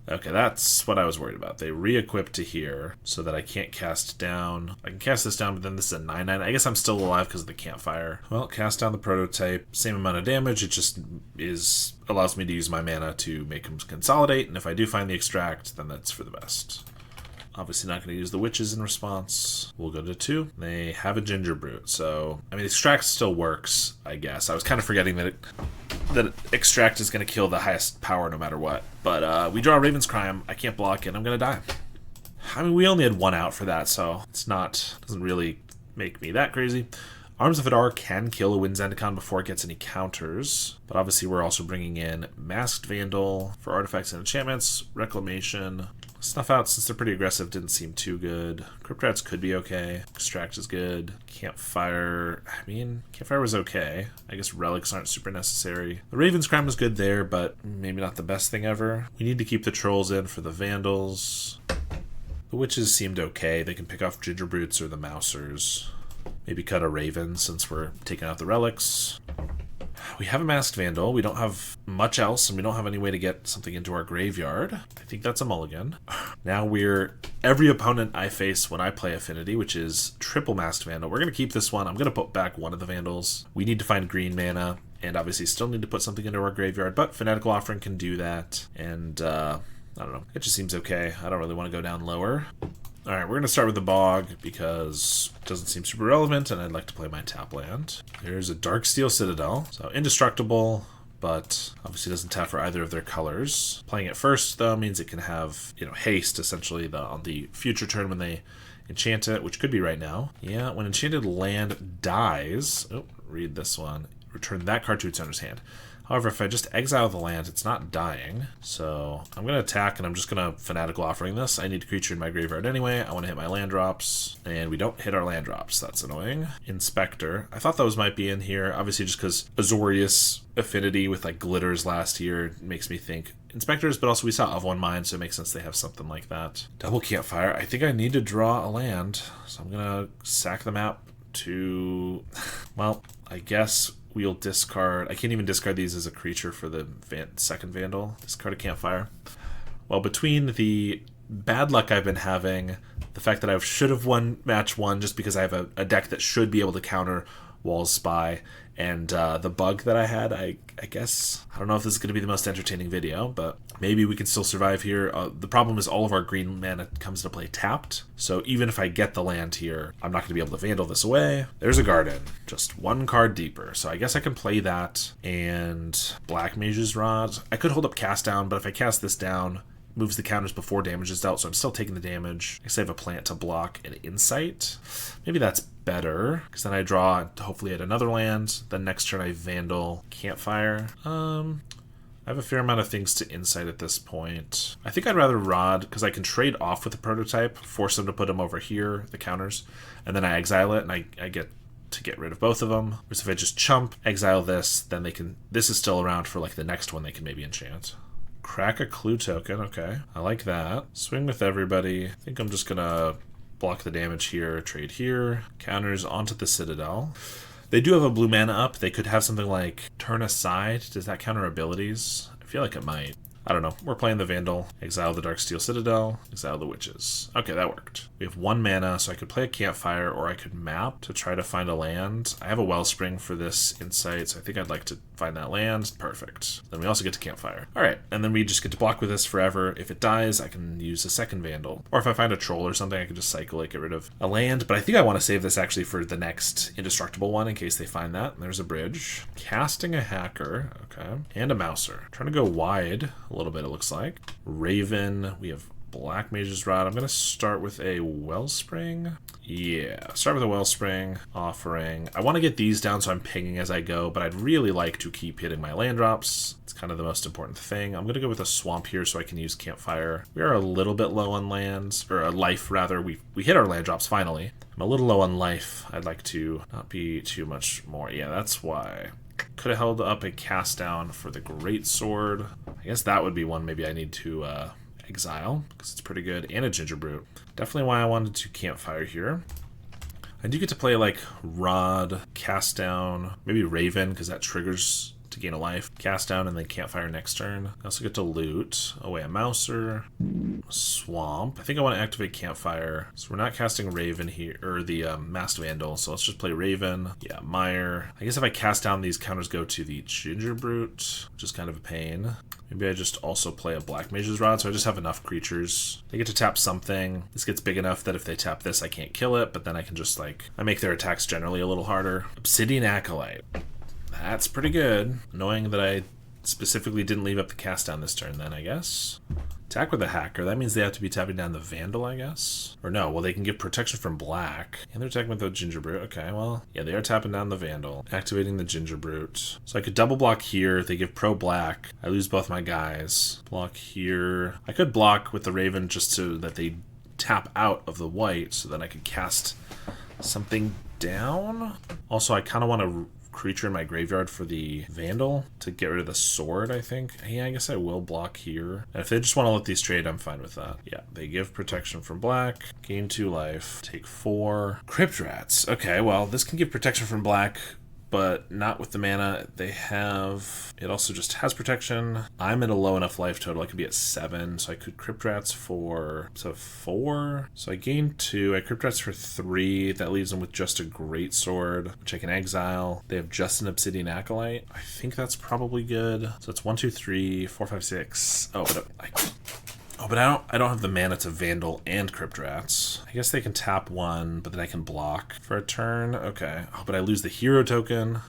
Okay, that's what I was worried about. They re-equip to here so that I can't cast down. I can cast this down, but then this is a 9/9. I guess I'm still alive because of the Campfire. Well, cast down the Prototype. Same amount of damage. It just allows me to use my mana to make them consolidate, and if I do find the Extract, then that's for the best. Obviously not going to use the Witches in response. We'll go to 2. They have a Ginger Brute, so I mean, Extract still works, I guess. I was kind of forgetting that Extract is going to kill the highest power no matter what. But we draw Raven's Crime. I can't block it. I'm going to die. I mean, we only had 1 out for that, so doesn't really make me that crazy. Arms of Hadar can kill a Wind Zendikon before it gets any counters, but obviously we're also bringing in Masked Vandal for artifacts and enchantments, Reclamation. Snuff Out, since they're pretty aggressive, didn't seem too good. Crypt Rats could be okay. Extract is good. Campfire, I mean, Campfire was okay. I guess Relics aren't super necessary. The Raven's Crime was good there, but maybe not the best thing ever. We need to keep the Trolls in for the Vandals. The Witches seemed okay. They can pick off Ginger Brutes or the Mousers. Maybe cut a Raven since we're taking out the Relics. We have a Masked Vandal. We don't have much else, and we don't have any way to get something into our graveyard. I think that's a mulligan. Now every opponent I face when I play Affinity, which is triple Masked Vandal. We're going to keep this one. I'm going to put back one of the Vandals. We need to find green mana, and obviously still need to put something into our graveyard, but Fanatical Offering can do that, and I don't know. It just seems okay. I don't really want to go down lower. Alright, we're going to start with the Bog because it doesn't seem super relevant, and I'd like to play my tap land. Here's a Darksteel Citadel. So indestructible, but obviously doesn't tap for either of their colors. Playing it first, though, means it can have, haste, essentially, on the future turn when they enchant it, which could be right now. Yeah, when enchanted land dies... Oh, read this one. Return that card to its owner's hand. However, if I just exile the land, it's not dying. So I'm going to attack, and I'm just going to Fanatical Offering this. I need a creature in my graveyard anyway. I want to hit my land drops, and we don't hit our land drops. That's annoying. Inspector. I thought those might be in here, obviously just because Azorius Affinity with Glitters last year makes me think Inspectors, but also we saw of One Mind, so it makes sense they have something like that. Double Campfire. I think I need to draw a land, so I'm going to sack the map to... Well, I guess... We'll discard... I can't even discard these as a creature for the second Vandal. Discard a Campfire. Well, between the bad luck I've been having, the fact that I should have won match 1 just because I have a deck that should be able to counter Wall's Spy, and the bug that I had, I guess... I don't know if this is going to be the most entertaining video, but maybe we can still survive here. The problem is all of our green mana comes into play tapped, so even if I get the land here, I'm not going to be able to Vandal this away. There's a Garden, just 1 card deeper, so I guess I can play that, and Black Mage's Rod. I could hold up Cast Down, but if I cast this down, moves the counters before damage is dealt, so I'm still taking the damage. I guess I have a Plant to block an Insight. Maybe that's better, because then I draw to hopefully hit another land. Then next turn I Vandal Campfire. I have a fair amount of things to Insight at this point. I think I'd rather Rod, because I can trade off with the Prototype, force them to put them over here, the counters, and then I exile it, and I get to get rid of both of them. Whereas if I just chump, exile this, then they can... This is still around for the next one they can maybe enchant. Crack a Clue token, okay. I like that. Swing with everybody. I think I'm just gonna block the damage here, trade here. Counters onto the Citadel. They do have a blue mana up. They could have something like Turn Aside. Does that counter abilities? I feel like it might. I don't know. We're playing the Vandal. Exile the Darksteel Citadel. Exile the Witches. Okay, that worked. We have 1 mana, so I could play a Campfire, or I could map to try to find a land. I have a Wellspring for this Insight, so I think I'd like to find that land. Perfect. Then we also get to Campfire. All right, and then we just get to block with this forever. If it dies, I can use a second Vandal. Or if I find a Troll or something, I can just cycle it, get rid of a land. But I think I want to save this actually for the next Indestructible one in case they find that. And there's a bridge. Casting a Hacker, okay, and a Mouser. Trying to go wide a little bit, it looks like. Raven, we have Black Mage's Rod. I'm going to start with a Wellspring. Yeah, start with a Wellspring, Offering. I want to get these down so I'm pinging as I go, but I'd really like to keep hitting my land drops. It's kind of the most important thing. I'm going to go with a Swamp here so I can use Campfire. We are a little bit low on lands, or life rather. We hit our land drops finally. I'm a little low on life. I'd like to not be too much more. Yeah, that's why. Could have held up a Cast Down for the Great Sword. I guess that would be one maybe I need to exile, because it's pretty good, and a Gingerbrute. Definitely why I wanted to Campfire here. I do get to play like Rod, Cast Down, maybe Raven, because that triggers to gain a life. Cast Down and then Campfire next turn. I also get to loot away a Mouser, Swamp. I think I want to activate Campfire. So we're not casting Raven here, or the Masked Vandal, so let's just play Raven. Yeah, Mire. I guess if I cast down, these counters go to the Gingerbrute, which is kind of a pain. Maybe I just also play a Black Mage's Rod, so I just have enough creatures. They get to tap something. This gets big enough that if they tap this, I can't kill it, but then I can just, like, I make their attacks generally a little harder. Obsidian Acolyte. That's pretty good. Annoying that I specifically didn't leave up the Cast Down this turn then, I guess. Attack with a Hacker. That means they have to be tapping down the Vandal, I guess. Or no, well, they can give protection from black. And they're attacking with the Gingerbrute. Okay, well, yeah, they are tapping down the Vandal. Activating the Gingerbrute. So I could double block here. They give pro black. I lose both my guys. Block here. I could block with the Raven just so that they tap out of the white so that I could cast something down. Also, I kind of want to creature in my graveyard for the Vandal to get rid of the sword, I think. Yeah, I guess I will block here. And if they just want to let these trade, I'm fine with that. Yeah, they give protection from black, gain 2 life, take 4. Crypt Rats. Okay, well, this can give protection from black, but not with the mana they have. It also just has protection. I'm at a low enough life total. I could be at 7, so I could Crypt Rats for 4. So I gain 2. I Crypt Rats for 3. That leaves them with just a Great Sword, which I can exile. They have just an Obsidian Acolyte. I think that's probably good. So it's 1, 2, 3, 4, 5, 6. Oh, but I don't have the mana to Vandal and Crypt Rats. I guess they can tap 1, but then I can block for a turn. Okay. Oh, but I lose the hero token.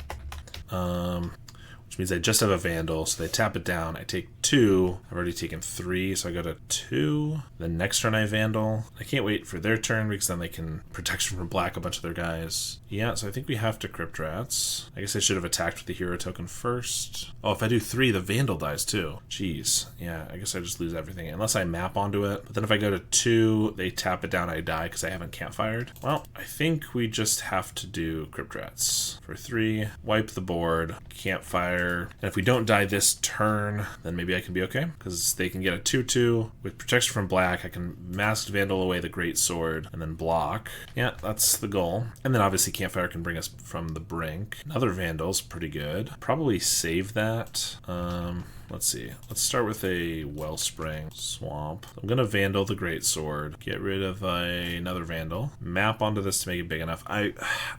Which means I just have a Vandal, so they tap it down. I take 2. I've already taken 3, so I go to 2. Then next turn I Vandal. I can't wait for their turn because then they can protection from black a bunch of their guys. Yeah, so I think we have to Crypt Rats. I guess I should have attacked with the hero token first. Oh, if I do 3, the Vandal dies too. Jeez. Yeah, I guess I just lose everything unless I map onto it. But then if I go to 2, they tap it down, I die because I haven't campfired. Well, I think we just have to do Crypt Rats for 3. Wipe the board. Campfire. And if we don't die this turn, then maybe I can be okay, because they can get a 2/2 with protection from black. I can Masked Vandal away the Great Sword and then block. Yeah, that's the goal. And then obviously Campfire can bring us from the brink. Another Vandal's pretty good. Probably save that. Let's see. Let's start with a Wellspring Swamp. I'm going to Vandal the Great Sword. Get rid of another Vandal. Map onto this to make it big enough. I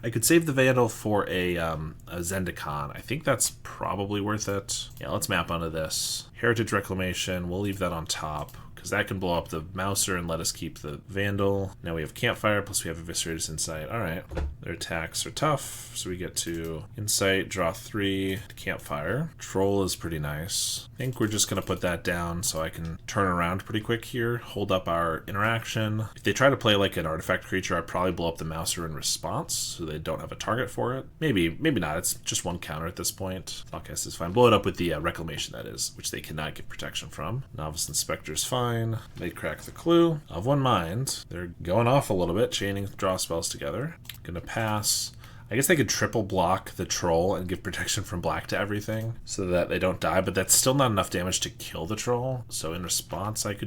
could save the Vandal for a Zendikon. I think that's probably worth it. Yeah, let's map onto this. Heritage Reclamation. We'll leave that on top, because that can blow up the Mouser and let us keep the Vandal. Now we have Campfire, plus we have Eviscerator's Insight. Alright, their attacks are tough, so we get to Insight, draw 3, Campfire. Troll is pretty nice. I think we're just going to put that down so I can turn around pretty quick here, hold up our interaction. If they try to play like an artifact creature, I'd probably blow up the Mouser in response, so they don't have a target for it. Maybe not, it's just 1 counter at this point. Thoughtcast is fine. Blow it up with the Reclamation, that is, which they cannot get protection from. Novice Inspector is fine. They crack the clue. Of one mind. They're going off a little bit, chaining draw spells together. Gonna pass. I guess they could triple block the troll and give protection from black to everything so that they don't die, but that's still not enough damage to kill the troll. So in response, I'd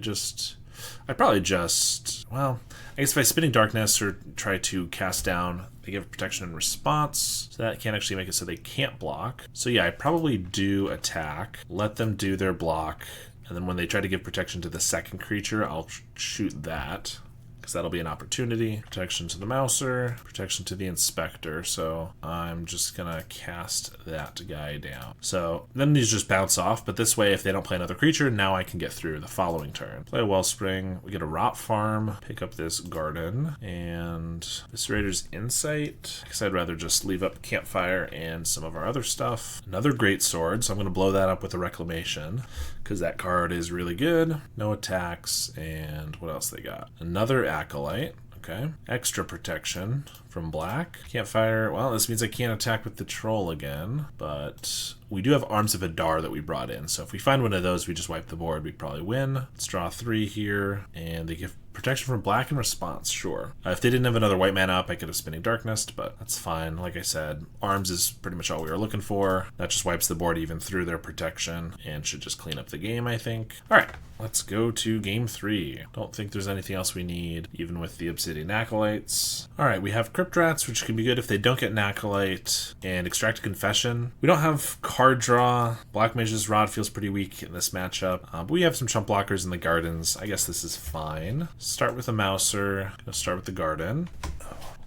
probably just, well, I guess if I Spinning Darkness or try to cast down, they give protection in response, so that can't actually make it so they can't block. So yeah, I probably do attack, let them do their block, and then when they try to give protection to the second creature, I'll shoot that. because that'll be an opportunity. Protection to the Mouser, protection to the Inspector. So I'm just gonna cast that guy down. So then these just bounce off, but this way, if they don't play another creature, now I can get through the following turn. Play a Wellspring, we get a Rot Farm, pick up this Garden, and Viscerator's Insight, because I'd rather just leave up Campfire and some of our other stuff. Another Great Sword, so I'm going to blow that up with a Reclamation, because that card is really good. No attacks, and what else they got? Another Acolyte. Okay. Extra protection from black. Campfire. Well, this means I can't attack with the troll again, but we do have Arms of Hadar that we brought in. So if we find one of those, we just wipe the board. We probably win. Let's draw 3 here, and they give protection from black in response. Sure. If they didn't have another white mana up, I could have Spinning Darkness, but that's fine. Like I said, Arms is pretty much all we were looking for. That just wipes the board even through their protection and should just clean up the game, I think. All right. Let's go to game 3. Don't think there's anything else we need, even with the Obsidian Acolytes. All right, we have Crypt Rats, which can be good if they don't get an Acolyte, and Extract a Confession. We don't have card draw. Black Mage's Rod feels pretty weak in this matchup, but we have some chump blockers in the Gardens. I guess this is fine. Start with a Mouser. Gonna start with the Garden.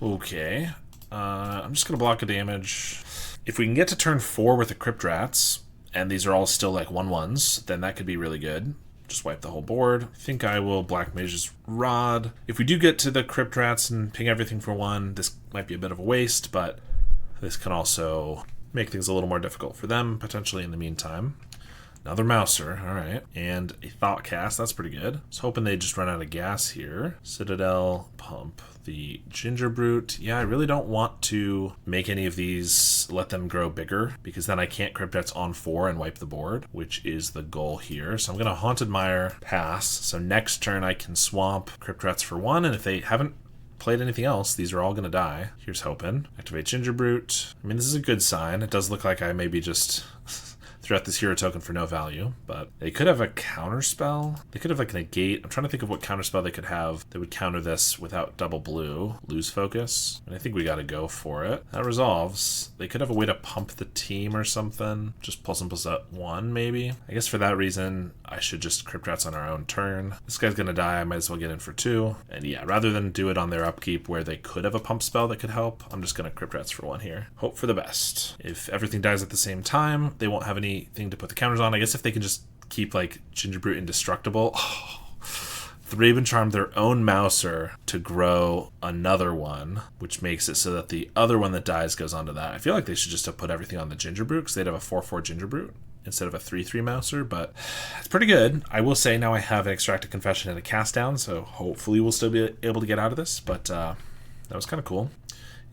Okay. I'm just gonna block a damage. If we can get to turn 4 with the Crypt Rats, and these are all still like 1/1s, then that could be really good. Just wipe the whole board. I think I will Black Mage's Rod. If we do get to the Crypt Rats and ping everything for 1, this might be a bit of a waste, but this can also make things a little more difficult for them, potentially in the meantime. Another Mouser, all right. And a Thought Cast, that's pretty good. I was hoping they'd just run out of gas here. Citadel, pump the Ginger Brute. Yeah, I really don't want to make any of these, let them grow bigger, because then I can't Crypt Rats on 4 and wipe the board, which is the goal here. So I'm going to Haunted Mire, pass. So next turn I can swamp Crypt Rats for 1, and if they haven't played anything else, these are all going to die. Here's hoping. Activate Ginger Brute. I mean, this is a good sign. It does look like I maybe just threw out this hero token for no value, but they could have a counter spell. They could have like negate. I'm trying to think of what counter spell they could have that would counter this without double blue. Lose focus. And I think we got to go for it. That resolves. They could have a way to pump the team or something. Just +1/+1 maybe. I guess for that reason, I should just Crypt Rats on our own turn. This guy's going to die. I might as well get in for 2. And yeah, rather than do it on their upkeep where they could have a pump spell that could help, I'm just going to Crypt Rats for 1 here. Hope for the best. If everything dies at the same time, they won't have anything to put the counters on. I guess if they can just keep like Ginger Brute indestructible. Thraben Charm their own Mouser to grow another one, which makes it so that the other one that dies goes onto that. I feel like they should just have put everything on the Ginger Brute, because they'd have a 4/4 Ginger Brute instead of a 3/3 Mouser, but it's pretty good. I will say now I have an Extracted Confession and a Cast Down, so hopefully we'll still be able to get out of this, but that was kind of cool.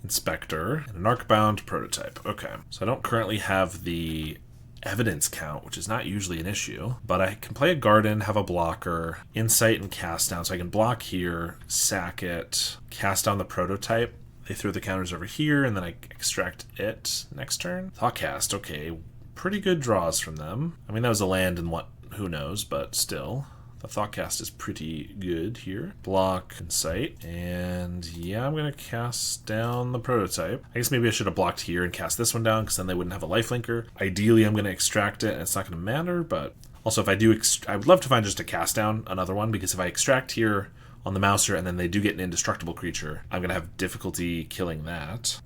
Inspector and an Arcbound Prototype. Okay, so I don't currently have the evidence count, which is not usually an issue, but I can play a Garden, have a blocker, Insight, and Cast Down. So I can block here, sack it, cast down the Prototype. They throw the counters over here, and then I extract it next turn. Thoughtcast, okay. Pretty good draws from them. I mean, that was a land and what, who knows, but still. The Thoughtcast is pretty good here. Block, Insight, and yeah, I'm going to cast down the Prototype. I guess maybe I should have blocked here and cast this one down, because then they wouldn't have a lifelinker. Ideally, I'm going to extract it, and it's not going to matter, but also if I do, I would love to find just a cast down, another one, because if I extract here on the Mouser and then they do get an indestructible creature, I'm going to have difficulty killing that.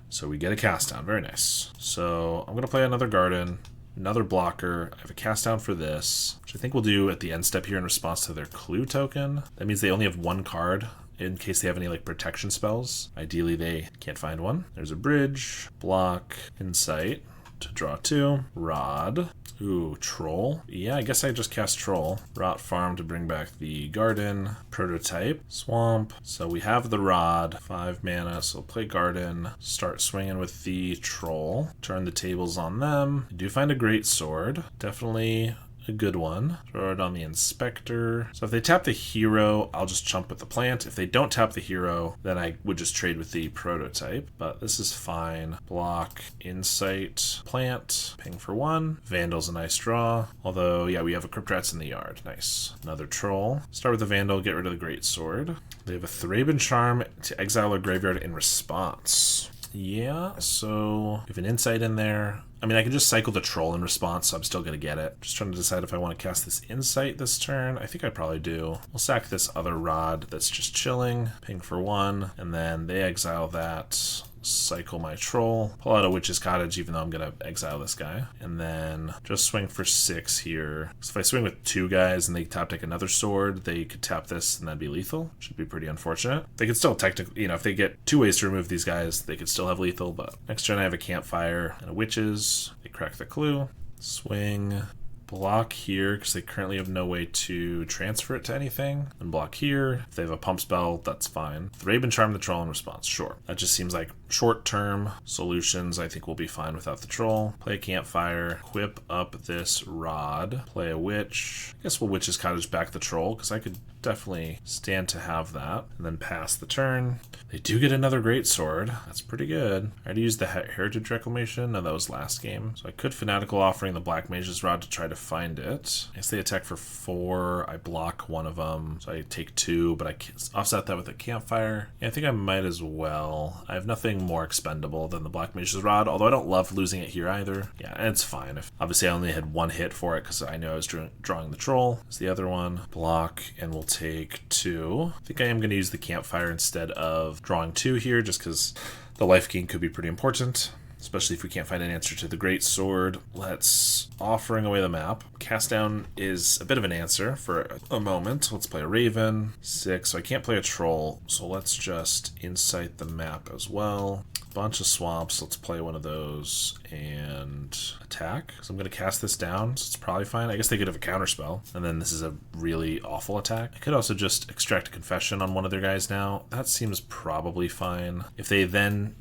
So we get a cast down. Very nice. So I'm going to play another Garden. Another blocker. I have a cast down for this, which I think we'll do at the end step here in response to their clue token. That means they only have 1 card in case they have any like protection spells. Ideally, they can't find one. There's a bridge, block, Insight to draw 2, Rod. Ooh, Troll. Yeah, I guess I just cast Troll. Rot Farm to bring back the Garden. Prototype. Swamp. So we have the Rod. 5 mana, so play Garden. Start swinging with the Troll. Turn the tables on them. I do find a Great Sword. Definitely a good one. Throw it on the Inspector. So if they tap the hero, I'll just chump with the plant. If they don't tap the hero, then I would just trade with the Prototype. But this is fine. Block, Insight, plant, ping for 1. Vandal's a nice draw. Although, yeah, we have a Crypt Rats in the yard. Nice. Another Troll. Start with the Vandal, get rid of the Great Sword. They have a Thraben Charm to exile a graveyard in response. Yeah, so we have an Insight in there. I mean, I can just cycle the troll in response, so I'm still going to get it. Just trying to decide if I want to cast this Insight this turn. I think I probably do. We'll sack this other rod that's just chilling. Ping for 1, and then they exile that. Cycle my troll, pull out a Witch's Cottage, even though I'm gonna exile this guy, and then just swing for 6 here. So if I swing with 2 guys and they tap deck another sword, they could tap this and that'd be lethal. Should be pretty unfortunate. They could still technically, if they get 2 ways to remove these guys, they could still have lethal, but next turn I have a Campfire and a Witches. They crack the clue. Swing. Block here because they currently have no way to transfer it to anything. And block here. If they have a pump spell, that's fine. Thraben Charm the troll in response, sure. That just seems like short-term solutions. I think we'll be fine without the troll. Play a Campfire, equip up this rod, play a Witch. I guess we'll Witch's Cottage back the troll because I could definitely stand to have that. And then pass the turn. They do get another Greatsword. That's pretty good. I already used the Heritage Reclamation. No, that was last game. So I could Fanatical Offering the Black Mage's Rod to try to find it. I guess they attack for 4. I block one of them. So I take 2, but I can offset that with a Campfire. Yeah, I think I might as well. I have nothing more expendable than the Black Mage's Rod, although I don't love losing it here either. Yeah, it's fine. Obviously, I only had 1 hit for it because I knew I was drawing the troll. It's the other one. Block, and we'll take 2. I think I am going to use the Campfire instead of drawing 2 here, just because the life gain could be pretty important, especially if we can't find an answer to the Great Sword. Let's Offering Away the Map. Cast Down is a bit of an answer for a moment. Let's play a Raven. 6, so I can't play a Troll, so let's just Insight the map as well. Bunch of swamps. Let's play one of those and attack. So I'm going to cast this down, so it's probably fine. I guess they could have a counterspell, and then this is a really awful attack. I could also just extract a Confession on one of their guys now. That seems probably fine. If they then...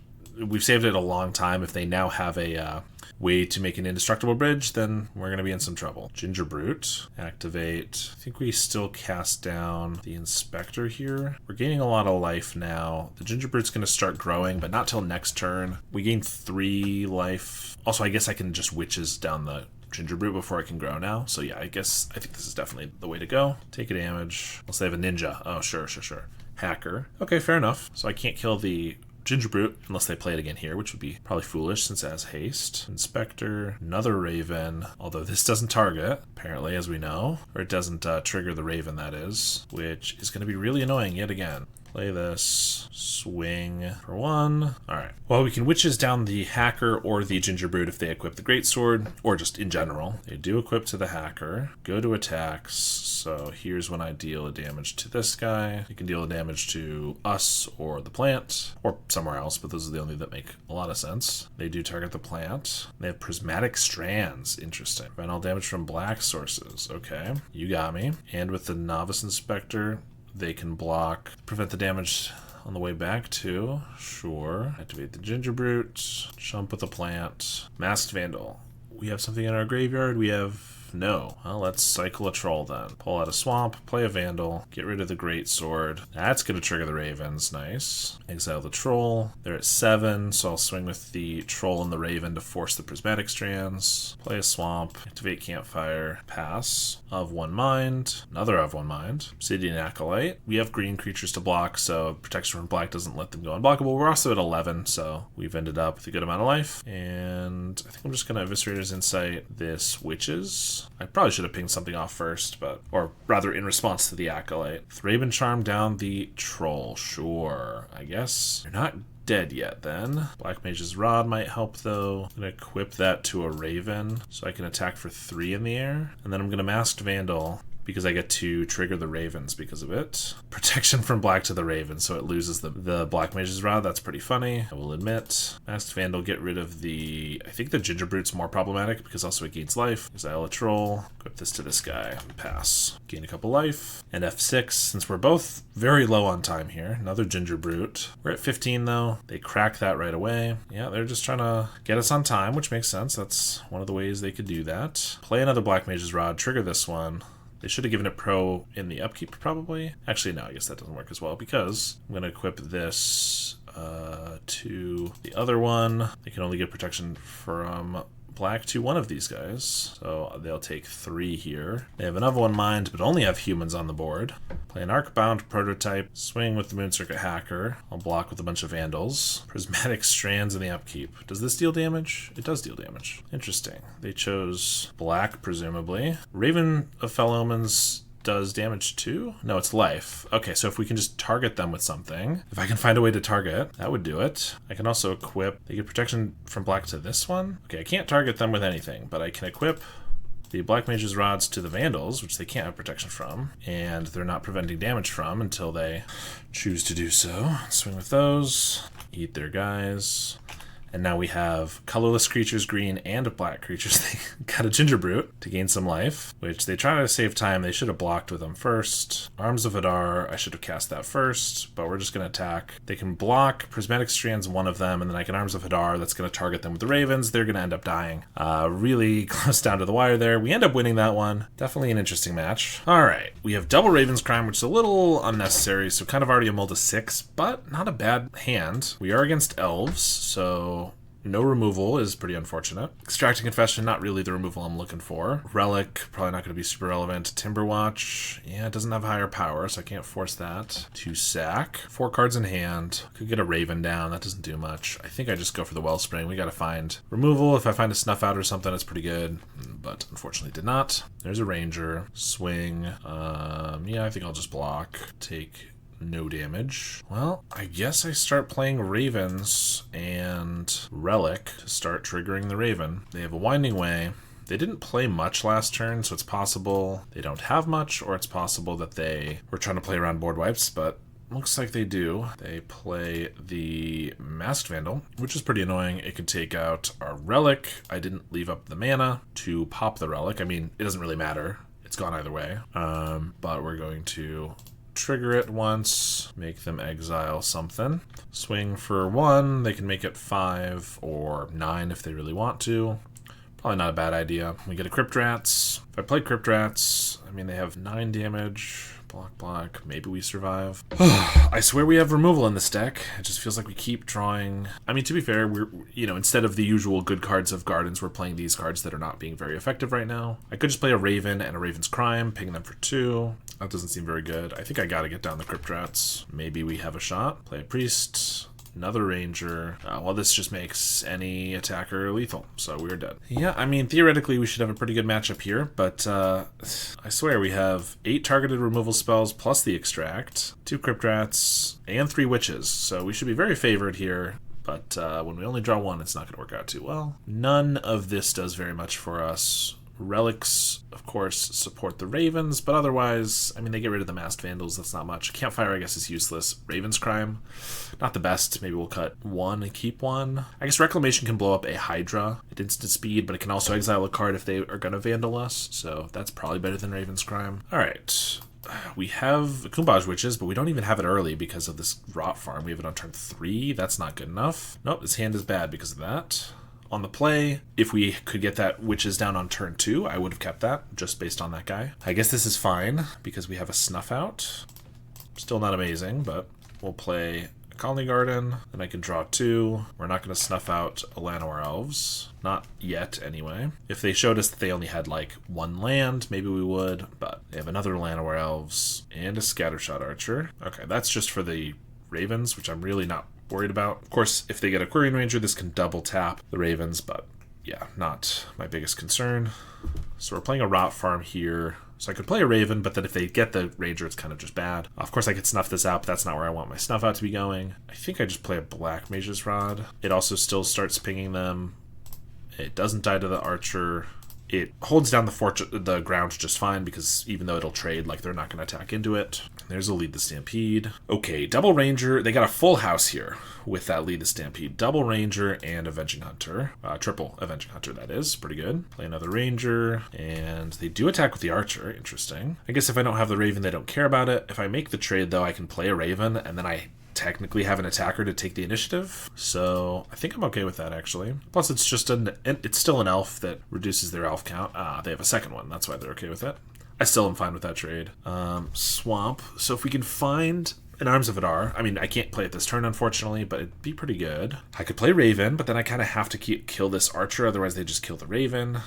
We've saved it a long time. If they now have a way to make an indestructible bridge, then we're going to be in some trouble. Ginger Brute. Activate. I think we still cast down the Inspector here. We're gaining a lot of life now. The Ginger Brute's going to start growing, but not till next turn. We gain 3 life. Also, I guess I can just Witches down the Ginger Brute before it can grow now. So yeah, I think this is definitely the way to go. Take a damage. Unless they have a Ninja. Oh, sure. Hacker. Okay, fair enough. So I can't kill the Ginger Brute unless they play it again here, which would be probably foolish since it has haste. Inspector, another Raven, although this doesn't target, apparently, as we know, or it doesn't trigger the Raven, that is, which is going to be really annoying yet again. Play this, swing for 1. Alright. Well, we can Witches down the Hacker or the Ginger Brute if they equip the Greatsword, or just in general. They do equip to the Hacker. Go to attacks. So here's when I deal a damage to this guy. You can deal a damage to us or the plant, or somewhere else, but those are the only that make a lot of sense. They do target the plant. They have Prismatic Strands. Interesting. Prevent all damage from black sources. Okay, you got me. And with the Novice Inspector, they can block, prevent the damage on the way back too. Sure. Activate the Ginger Brute. Jump with the plant. Masked Vandal. We have something in our graveyard. We have... No. Well, let's cycle a troll then. Pull out a swamp, play a Vandal, get rid of the Great Sword. That's going to trigger the Ravens. Nice. Exile the troll. They're at 7, so I'll swing with the troll and the Raven to force the Prismatic Strands. Play a swamp, activate Campfire, pass. Of One Mind, another of One Mind. Obsidian Acolyte. We have green creatures to block, so protection from black doesn't let them go unblockable. We're also at 11, so we've ended up with a good amount of life. And I think I'm just going to Eviscerator's Insight this Witches. I probably should have pinged something off first, or rather in response to the Acolyte. Thraben Charm down the Troll, sure. I guess you're not dead yet then. Black Mage's Rod might help though. I'm going to equip that to a Raven so I can attack for 3 in the air. And then I'm going to Masked Vandal because I get to trigger the Ravens because of it. Protection from black to the Raven, so it loses the Black Mage's Rod. That's pretty funny, I will admit. Masked Vandal, get rid of the... I think the Ginger Brute's more problematic because also it gains life. Exile a Troll, equip this to this guy, pass. Gain a couple life. And F6, since we're both very low on time here. Another Ginger Brute. We're at 15 though. They crack that right away. Yeah, they're just trying to get us on time, which makes sense. That's one of the ways they could do that. Play another Black Mage's Rod, trigger this one. They should have given it pro in the upkeep, probably. Actually, no, I guess that doesn't work as well, because I'm going to equip this to the other one. They can only get protection from black to one of these guys. So they'll take 3 here. They have another one mined, but only have humans on the board. Play an Arcbound Prototype, swing with the Moon Circuit Hacker. I'll block with a bunch of Vandals. Prismatic Strands in the upkeep. Does this deal damage? It does deal damage. Interesting. They chose black, presumably. Raven of Fell Omens does damage too? No, it's life. Okay, so if we can just target them with something, if I can find a way to target, that would do it. I can also equip, they get protection from black to this one. Okay, I can't target them with anything, but I can equip the Black Mage's Rods to the Vandals, which they can't have protection from, and they're not preventing damage from until they choose to do so. Swing with those, eat their guys. And now we have colorless creatures, green, and black creatures. They got a Ginger Brute to gain some life, which they try to save time. They should have blocked with them first. Arms of Hadar, I should have cast that first, but we're just going to attack. They can block. Prismatic Strands, one of them, and then I can Arms of Hadar. That's going to target them with the Ravens. They're going to end up dying. Really close down to the wire there. We end up winning that one. Definitely an interesting match. All right, we have double Ravens Crime, which is a little unnecessary, so kind of already a mull to 6, but not a bad hand. We are against elves, so no removal is pretty unfortunate. Extracting Confession, not really the removal I'm looking for. Relic, probably not going to be super relevant. Timberwatch, yeah, it doesn't have higher power, so I can't force that. To sack. 4 cards in hand. Could get a Raven down, that doesn't do much. I think I just go for the Wellspring. We got to find removal. If I find a Snuff Out or something, it's pretty good, but unfortunately did not. There's a Ranger. Swing. Yeah, I think I'll just block. Take no damage. Well, I guess I start playing Ravens and Relic to start triggering the Raven. They have a Winding Way. They didn't play much last turn, so it's possible they don't have much, or it's possible that they were trying to play around board wipes, but looks like they do. They play the Masked Vandal, which is pretty annoying. It could take out our Relic. I didn't leave up the mana to pop the Relic. I mean, it doesn't really matter. It's gone either way. But we're going to trigger it once, make them exile something. Swing for 1, they can make it 5 or 9 if they really want to. Probably not a bad idea. We get a Crypt Rats. If I play Crypt Rats, I mean, they have 9 damage. Block. Maybe we survive. I swear we have removal in this deck. It just feels like we keep drawing. I mean, to be fair, we're, instead of the usual good cards of Gardens, we're playing these cards that are not being very effective right now. I could just play a Raven and a Raven's Crime, ping them for 2. That doesn't seem very good. I think I gotta get down the Crypt Rats. Maybe we have a shot. Play a Priest. Another Ranger. Well, this just makes any attacker lethal, so we're dead. Yeah, I mean, theoretically, we should have a pretty good matchup here, but I swear we have 8 targeted removal spells plus the Extract, 2 Crypt Rats, and 3 Witches, so we should be very favored here. But when we only draw 1, it's not going to work out too well. None of this does very much for us. Relics, of course, support the Ravens, but otherwise, I mean, they get rid of the Masked Vandals, that's not much. Campfire, I guess, is useless. Raven's Crime, not the best. Maybe we'll cut 1 and keep 1. I guess Reclamation can blow up a Hydra at instant speed, but it can also exile a card if they are going to Vandal us, so that's probably better than Raven's Crime. Alright, we have Kumbaj Witches, but we don't even have it early because of this Rot Farm. We have it on turn 3, that's not good enough. Nope, this hand is bad because of that. On the play, if we could get that Witches down on turn 2, I would have kept that, just based on that guy. I guess this is fine, because we have a Snuff Out. Still not amazing, but we'll play a Colony Garden, then I can draw 2. We're not going to Snuff Out a Llanowar Elves. Not yet, anyway. If they showed us that they only had, like, 1 land, maybe we would, but they have another Llanowar Elves and a Scattershot Archer. Okay, that's just for the Ravens, which I'm really not worried about. Of course, if they get a Quirion Ranger, this can double tap the Ravens, but yeah, not my biggest concern. So we're playing a Rot Farm here. So I could play a Raven, but then if they get the Ranger, it's kind of just bad. Of course, I could snuff this out, but that's not where I want my Snuff Out to be going. I think I just play a Black Mage's Rod. It also still starts pinging them. It doesn't die to the Archer. It holds down the ground just fine, because even though it'll trade, like, they're not going to attack into it. There's a Lead the Stampede. Okay, double Ranger. They got a full house here with that Lead the Stampede. Double Ranger and Avenging Hunter. Triple Avenging Hunter, that is. Pretty good. Play another Ranger, and they do attack with the Archer. Interesting. I guess if I don't have the Raven, they don't care about it. If I make the trade, though, I can play a Raven, and then I technically have an attacker to take the initiative, so I think I'm okay with that, actually. Plus, it's just it's still an elf that reduces their elf count. They have a second one, that's why they're okay with it. I still am fine with that trade. Swamp. So if we can find in Arms of Adar. I mean, I can't play it this turn, unfortunately, but it'd be pretty good. I could play Raven, but then I kind of have to kill this Archer, otherwise they just kill the Raven.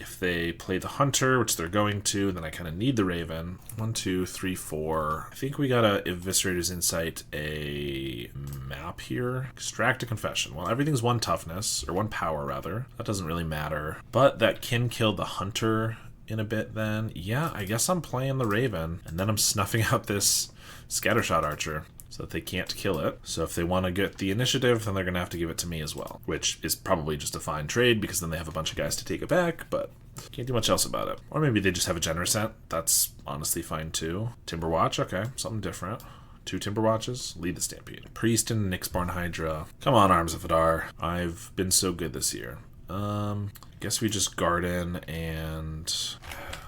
If they play the Hunter, which they're going to, then I kind of need the Raven. 1, 2, 3, 4. I think we gotta Eviscerator's Insight a map here. Extract a Confession. Well, everything's 1 toughness, or 1 power, rather. That doesn't really matter. But that can kill the Hunter in a bit then. Yeah, I guess I'm playing the Raven, and then I'm snuffing out this Scattershot Archer so that they can't kill it. So if they want to get the initiative, then they're going to have to give it to me as well, which is probably just a fine trade because then they have a bunch of guys to take it back, but can't do much else about it. Or maybe they just have a Generous Scent. That's honestly fine too. Timber Watch, okay, something different. 2 Timber Watches, lead the Stampede. Priest and Nyxborn Hydra. Come on, Arms of Adar. I've been so good this year. Guess we just Garden and...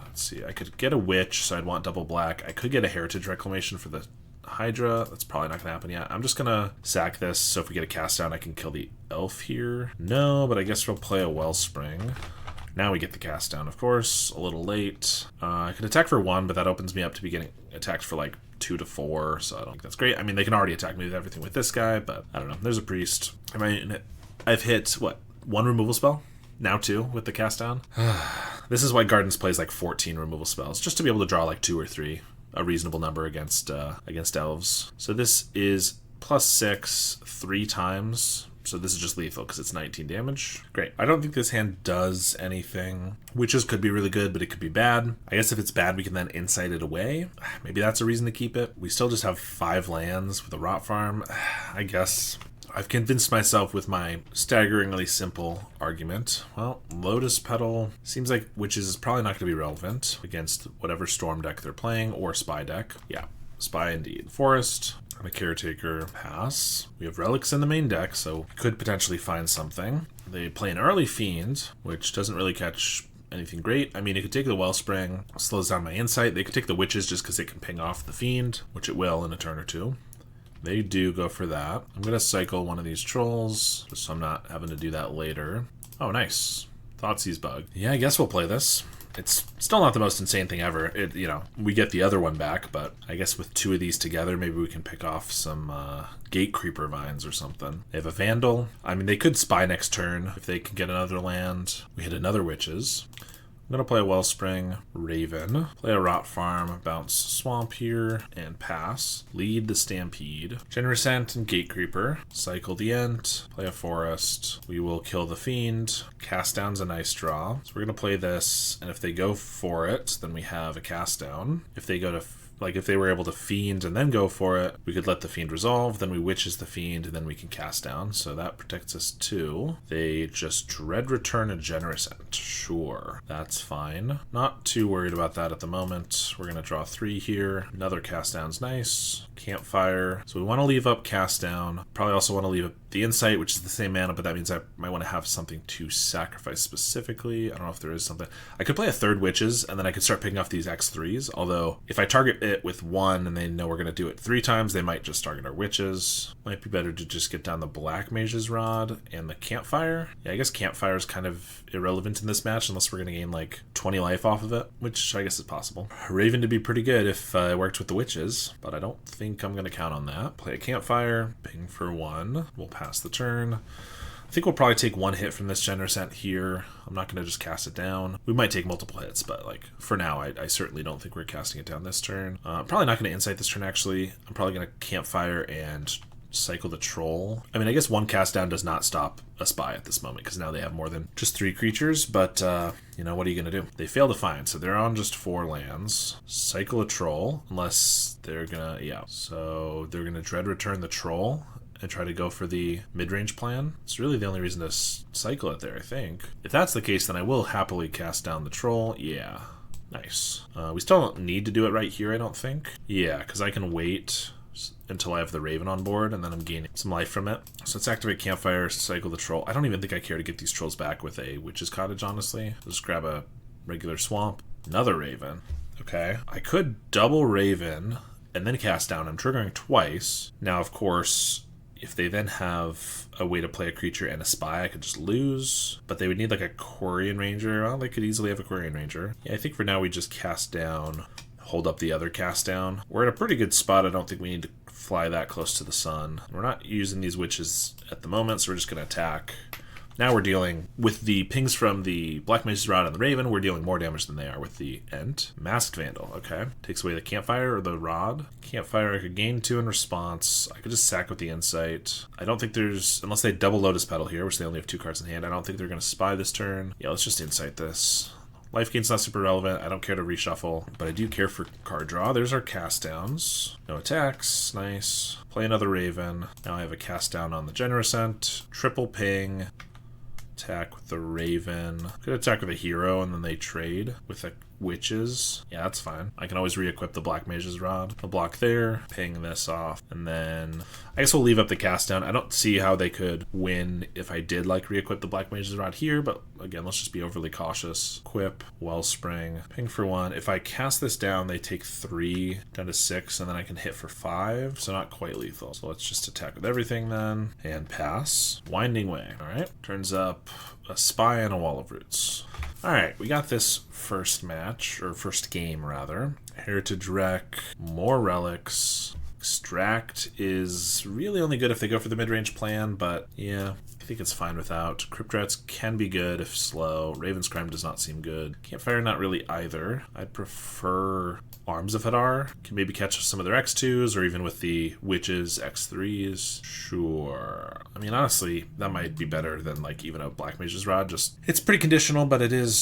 Let's see, I could get a Witch, so I'd want double black. I could get a Heritage Reclamation for the Hydra. That's probably not going to happen yet. I'm just going to sack this, so if we get a cast down, I can kill the Elf here. No, but I guess we'll play a Wellspring. Now we get the cast down, of course. A little late. I could attack for 1, but that opens me up to be getting attacked for like 2 to 4, so I don't think that's great. I mean, they can already attack me with everything with this guy, but I don't know. There's a Priest. I've hit, what, 1 removal spell? Now 2 with the cast down. This is why Gardens plays like 14 removal spells, just to be able to draw like 2 or 3, a reasonable number against elves. So this is +6 3 times. So this is just lethal because it's 19 damage. Great. I don't think this hand does anything. Witches could be really good, but it could be bad. I guess if it's bad, we can then Insight it away. Maybe that's a reason to keep it. We still just have 5 lands with a Rot Farm. I guess I've convinced myself with my staggeringly simple argument. Well, Lotus Petal seems like Witches is probably not going to be relevant against whatever Storm deck they're playing or Spy deck. Yeah, Spy indeed. Forest. And a Caretaker, pass. We have Relics in the main deck, so could potentially find something. They play an early Fiend, which doesn't really catch anything great. I mean, it could take the Wellspring, slows down my Insight. They could take the Witches just because it can ping off the Fiend, which it will in a turn or 2. They do go for that. I'm going to cycle one of these Trolls, just so I'm not having to do that later. Oh, nice. Thoughtseize Bug. Yeah, I guess we'll play this. It's still not the most insane thing ever. We get the other one back, but I guess with 2 of these together, maybe we can pick off some Gate Creeper Vines or something. They have a Vandal. I mean, they could Spy next turn if they can get another land. We hit another Witches. I'm going to play a Wellspring, Raven, play a Rot Farm, bounce Swamp here, and pass. Lead the Stampede. Generous Scent and Gate Creeper. Cycle the Ent, play a Forest. We will kill the Fiend. Cast Down's a nice draw. So we're going to play this, and if they go for it, then we have a Cast Down. If they go to if they were able to Fiend and then go for it, we could let the Fiend resolve, then we Witches the Fiend, and then we can cast down. So that protects us too. They just Dread Return a Generous Scent. Sure, that's fine. Not too worried about that at the moment. We're going to draw 3 here. Another cast down's nice. Campfire. So we want to leave up cast down. Probably also want to leave up the Insight, which is the same mana, but that means I might want to have something to sacrifice specifically. I don't know if there is something. I could play a 3rd Witches, and then I could start picking off these X3s, although if I target it with 1 and they know we're going to do it 3 times, they might just target our Witches. Might be better to just get down the Black Mage's Rod and the Campfire. Yeah, I guess Campfire is kind of irrelevant in this match unless we're going to gain like 20 life off of it, which I guess is possible. Raven to be pretty good if it worked with the Witches, but I don't think I'm going to count on that. Play a Campfire, ping for 1. We'll pass the turn. I think we'll probably take 1 hit from this Generous Scent here. I'm not going to just cast it down. We might take multiple hits, but like for now, I certainly don't think we're casting it down this turn. Probably not going to Insight this turn, actually. I'm probably going to Campfire and cycle the Troll. I mean, I guess 1 cast down does not stop a Spy at this moment, because now they have more than just 3 creatures, but, what are you going to do? They fail to find, so they're on just 4 lands. Cycle a Troll, unless they're going to, so they're going to Dread Return the Troll and try to go for the mid-range plan. It's really the only reason to cycle it there, I think. If that's the case, then I will happily cast down the Troll. Yeah, nice. We still don't need to do it right here, I don't think. Yeah, because I can wait until I have the Raven on board, and then I'm gaining some life from it. So let's activate Campfire, cycle the Troll. I don't even think I care to get these Trolls back with a Witch's Cottage, honestly. Let's grab a regular Swamp. Another Raven. Okay. I could double Raven and then cast down. I'm triggering twice. Now, of course, if they then have a way to play a creature and a Spy, I could just lose. But they would need like a Quarian Ranger. Well, they could easily have a Quarian Ranger. Yeah, I think for now we just cast down. hold up the other cast down. We're in a pretty good spot. I don't think we need to fly that close to the sun. We're not using these witches at the moment, so we're just going to attack. Now we're dealing with the pings from the Black Mage's Rod and the Raven. We're dealing more damage than they are with the Ent. Masked Vandal, okay. Takes away the Campfire or the Rod. Campfire, I could gain 2 in response. I could just sack with the Insight. I don't think there's, unless they double Lotus Petal here, which they only have 2 cards in hand, I don't think they're going to spy this turn. Yeah, let's just Insight this. Life gain's not super relevant. I don't care to reshuffle, but I do care for card draw. There's our cast downs. No attacks. Nice. Play another Raven. Now I have a cast down on the Generous Ent. Triple ping. Attack with the Raven. Could attack with a hero and then they trade with the witches. Yeah, that's fine. I can always re-equip the Black Mage's Rod. I'll block there, ping this off, and then I guess we'll leave up the cast down. I don't see how they could win if I did like re-equip the Black Mage's Rod here, but again, let's just be overly cautious. Equip, Wellspring, ping for 1. If I cast this down, they take 3 down to 6, and then I can hit for 5, so not quite lethal. So let's just attack with everything then, and pass. Winding Way, all right. Turns up a Spy and a Wall of Roots. All right, we got this first match, or first game rather. Heritage Wreck, more relics. Extract is really only good if they go for the mid-range plan, but yeah, I think it's fine without. Crypt Rats can be good if slow. Raven's Crime does not seem good. Campfire, not really either. I'd prefer Arms of Hadar. Can maybe catch some of their X2s, or even with the Witches, X3s. Sure. I mean, honestly, that might be better than like even a Black Mage's Rod. Just, it's pretty conditional, but it is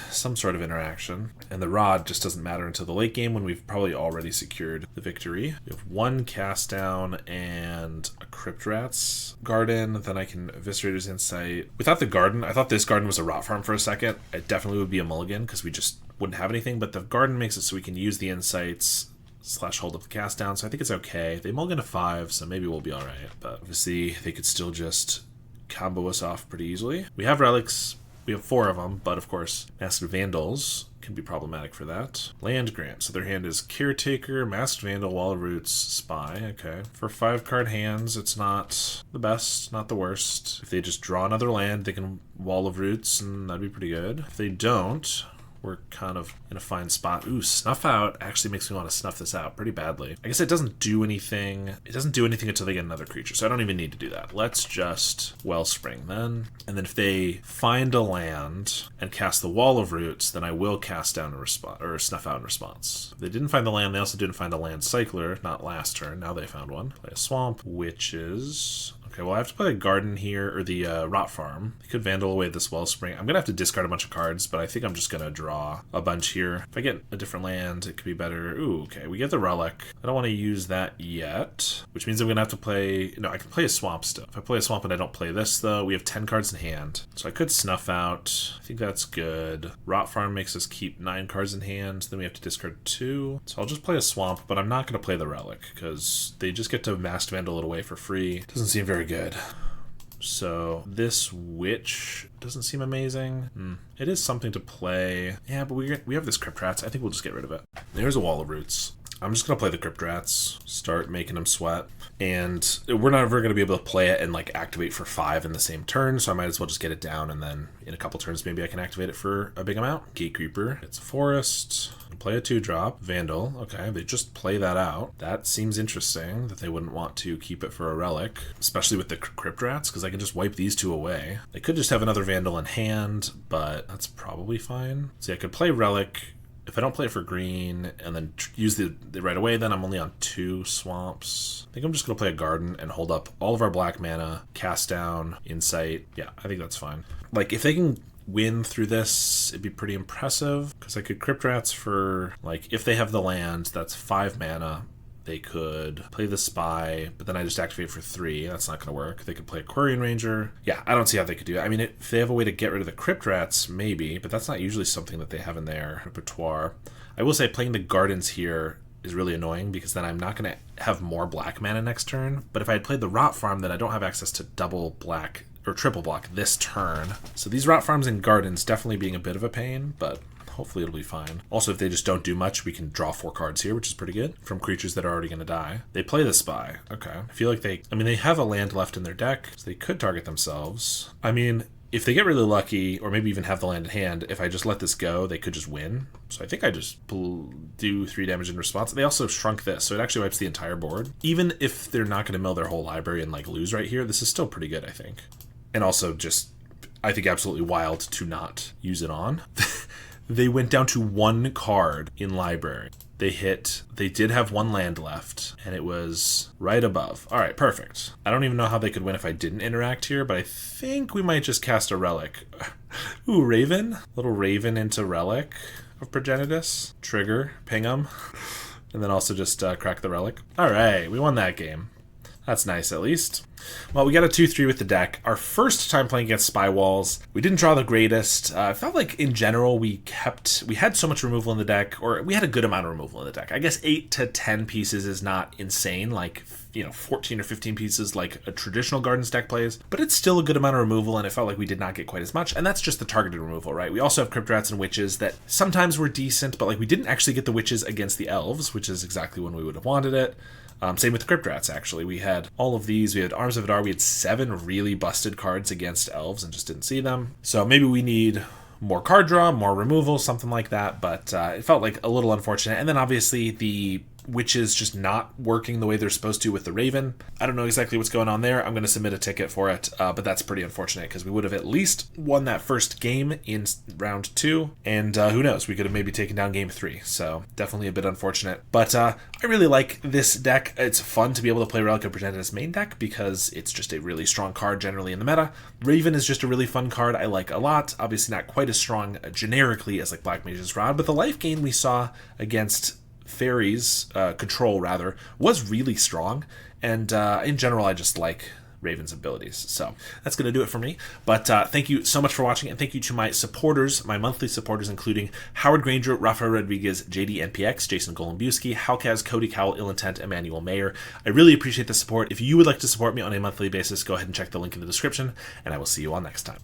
some sort of interaction. And the Rod just doesn't matter until the late game when we've probably already secured the victory. We have 1 cast down and a Crypt Rats Garden. Then I can Eviscerator's Insight. Without the Garden, I thought this Garden was a rot farm for a second. It definitely would be a mulligan because we just wouldn't have anything, but the Garden makes it so we can use the Insights / hold up the cast down, so I think it's okay. They mulligan to 5, so maybe we'll be alright, but obviously they could still just combo us off pretty easily. We have relics. We have 4 of them, but of course, Masked Vandals can be problematic for that. Land Grant. So their hand is Caretaker, Masked Vandal, Wall of Roots, Spy. Okay. For 5-card hands, it's not the best, not the worst. If they just draw another land, they can Wall of Roots, and that'd be pretty good. If they don't, we're kind of in a fine spot. Ooh, Snuff Out actually makes me want to snuff this out pretty badly. I guess it doesn't do anything. It doesn't do anything until they get another creature, so I don't even need to do that. Let's just Wellspring then. And then if they find a land and cast the Wall of Roots, then I will cast down a response, or Snuff Out in response. If they didn't find the land, they also didn't find a land cycler, not last turn. Now they found one. Play a Swamp, Witches. Okay, well I have to play a Garden here, or the Rot Farm. They could Vandal away this Wellspring. I'm going to have to discard a bunch of cards, but I think I'm just going to draw a bunch here. If I get a different land, it could be better. Ooh, okay, we get the Relic. I don't want to use that yet, which means I'm going to have to play... No, I can play a Swamp still. If I play a Swamp and I don't play this, though, we have 10 cards in hand. So I could Snuff Out. I think that's good. Rot Farm makes us keep 9 cards in hand. Then we have to discard 2. So I'll just play a Swamp, but I'm not going to play the Relic, because they just get to Masked Vandal it away for free. Doesn't seem very good. So this Witch doesn't seem amazing. It is something to play. Yeah, but we have this Crypt Rats. I think we'll just get rid of it. There's a Wall of Roots. I'm just going to play the Crypt Rats, start making them sweat, and we're not ever going to be able to play it and like activate for 5 in the same turn, so I might as well just get it down, and then in a couple turns maybe I can activate it for a big amount. Gatecreeper, it's a forest, play a 2-drop, Vandal, okay, they just play that out. That seems interesting, that they wouldn't want to keep it for a relic, especially with the Crypt Rats, because I can just wipe these 2 away. They could just have another Vandal in hand, but that's probably fine. See, I could play Relic. If I don't play it for green and then use the right away, then I'm only on 2 swamps. I think I'm just going to play a Garden and hold up all of our black mana, cast down, Insight. Yeah, I think that's fine. Like, if they can win through this, it'd be pretty impressive, because I could Crypt Rats for, like, if they have the land, that's 5 mana. They could play the Spy, but then I just activate for 3. That's not going to work. They could play Aquarian Ranger. Yeah, I don't see how they could do it. I mean, if they have a way to get rid of the Crypt Rats, maybe, but that's not usually something that they have in their repertoire. I will say playing the Gardens here is really annoying, because then I'm not going to have more black mana next turn. But if I had played the Rot Farm, then I don't have access to double black or triple block this turn. So these Rot Farms and Gardens definitely being a bit of a pain, but hopefully it'll be fine. Also, if they just don't do much, we can draw 4 cards here, which is pretty good, from creatures that are already going to die. They play the Spy. Okay. I feel like they have a land left in their deck, so they could target themselves. I mean, if they get really lucky, or maybe even have the land in hand, if I just let this go, they could just win. So I think I just do 3 damage in response. They also shrunk this, so it actually wipes the entire board. Even if they're not going to mill their whole library and like lose right here, this is still pretty good, I think. And also just, I think, absolutely wild to not use it on. They went down to 1 card in library. They did have 1 land left, and it was right above. All right, perfect. I don't even know how they could win if I didn't interact here, but I think we might just cast a relic. Ooh, Raven. Little Raven into Relic of Progenitus. Trigger, ping 'em. And then also just crack the relic. All right, we won that game. That's nice, at least. Well, we got a 2-3 with the deck. Our first time playing against Spy Walls, we didn't draw the greatest. I felt like, in general, we had so much removal in the deck, or we had a good amount of removal in the deck. I guess 8 to 10 pieces is not insane, like, 14 or 15 pieces like a traditional Gardens deck plays, but it's still a good amount of removal, and it felt like we did not get quite as much, and that's just the targeted removal, right? We also have Crypt Rats and Witches that sometimes were decent, but like we didn't actually get the Witches against the Elves, which is exactly when we would have wanted it. Same with the Crypt Rats, actually. We had all of these. We had Arms of Adar. We had 7 really busted cards against Elves and just didn't see them. So maybe we need more card draw, more removal, something like that, but it felt like a little unfortunate. And then obviously the Witches just not working the way they're supposed to with the Raven. I don't know exactly what's going on there. I'm going to submit a ticket for it, but that's pretty unfortunate because we would have at least won that first game in round 2, and who knows, we could have maybe taken down game 3, so definitely a bit unfortunate. But I really like this deck. It's fun to be able to play Relic of Progenitus main deck because it's just a really strong card generally in the meta. Raven is just a really fun card I like a lot. Obviously not quite as strong generically as like Black Mage's Rod, but the life gain we saw against Fairies, Control rather, was really strong, and in general I just like Raven's abilities. So that's going to do it for me, but thank you so much for watching, and thank you to my supporters, my monthly supporters, including Howard Granger, Rafael Rodriguez, JD NPX, Jason Golombuski, Halkaz, Cody Cowell, Ill Intent, Emmanuel Mayer. I really appreciate the support. If you would like to support me on a monthly basis, go ahead and check the link in the description, and I will see you all next time.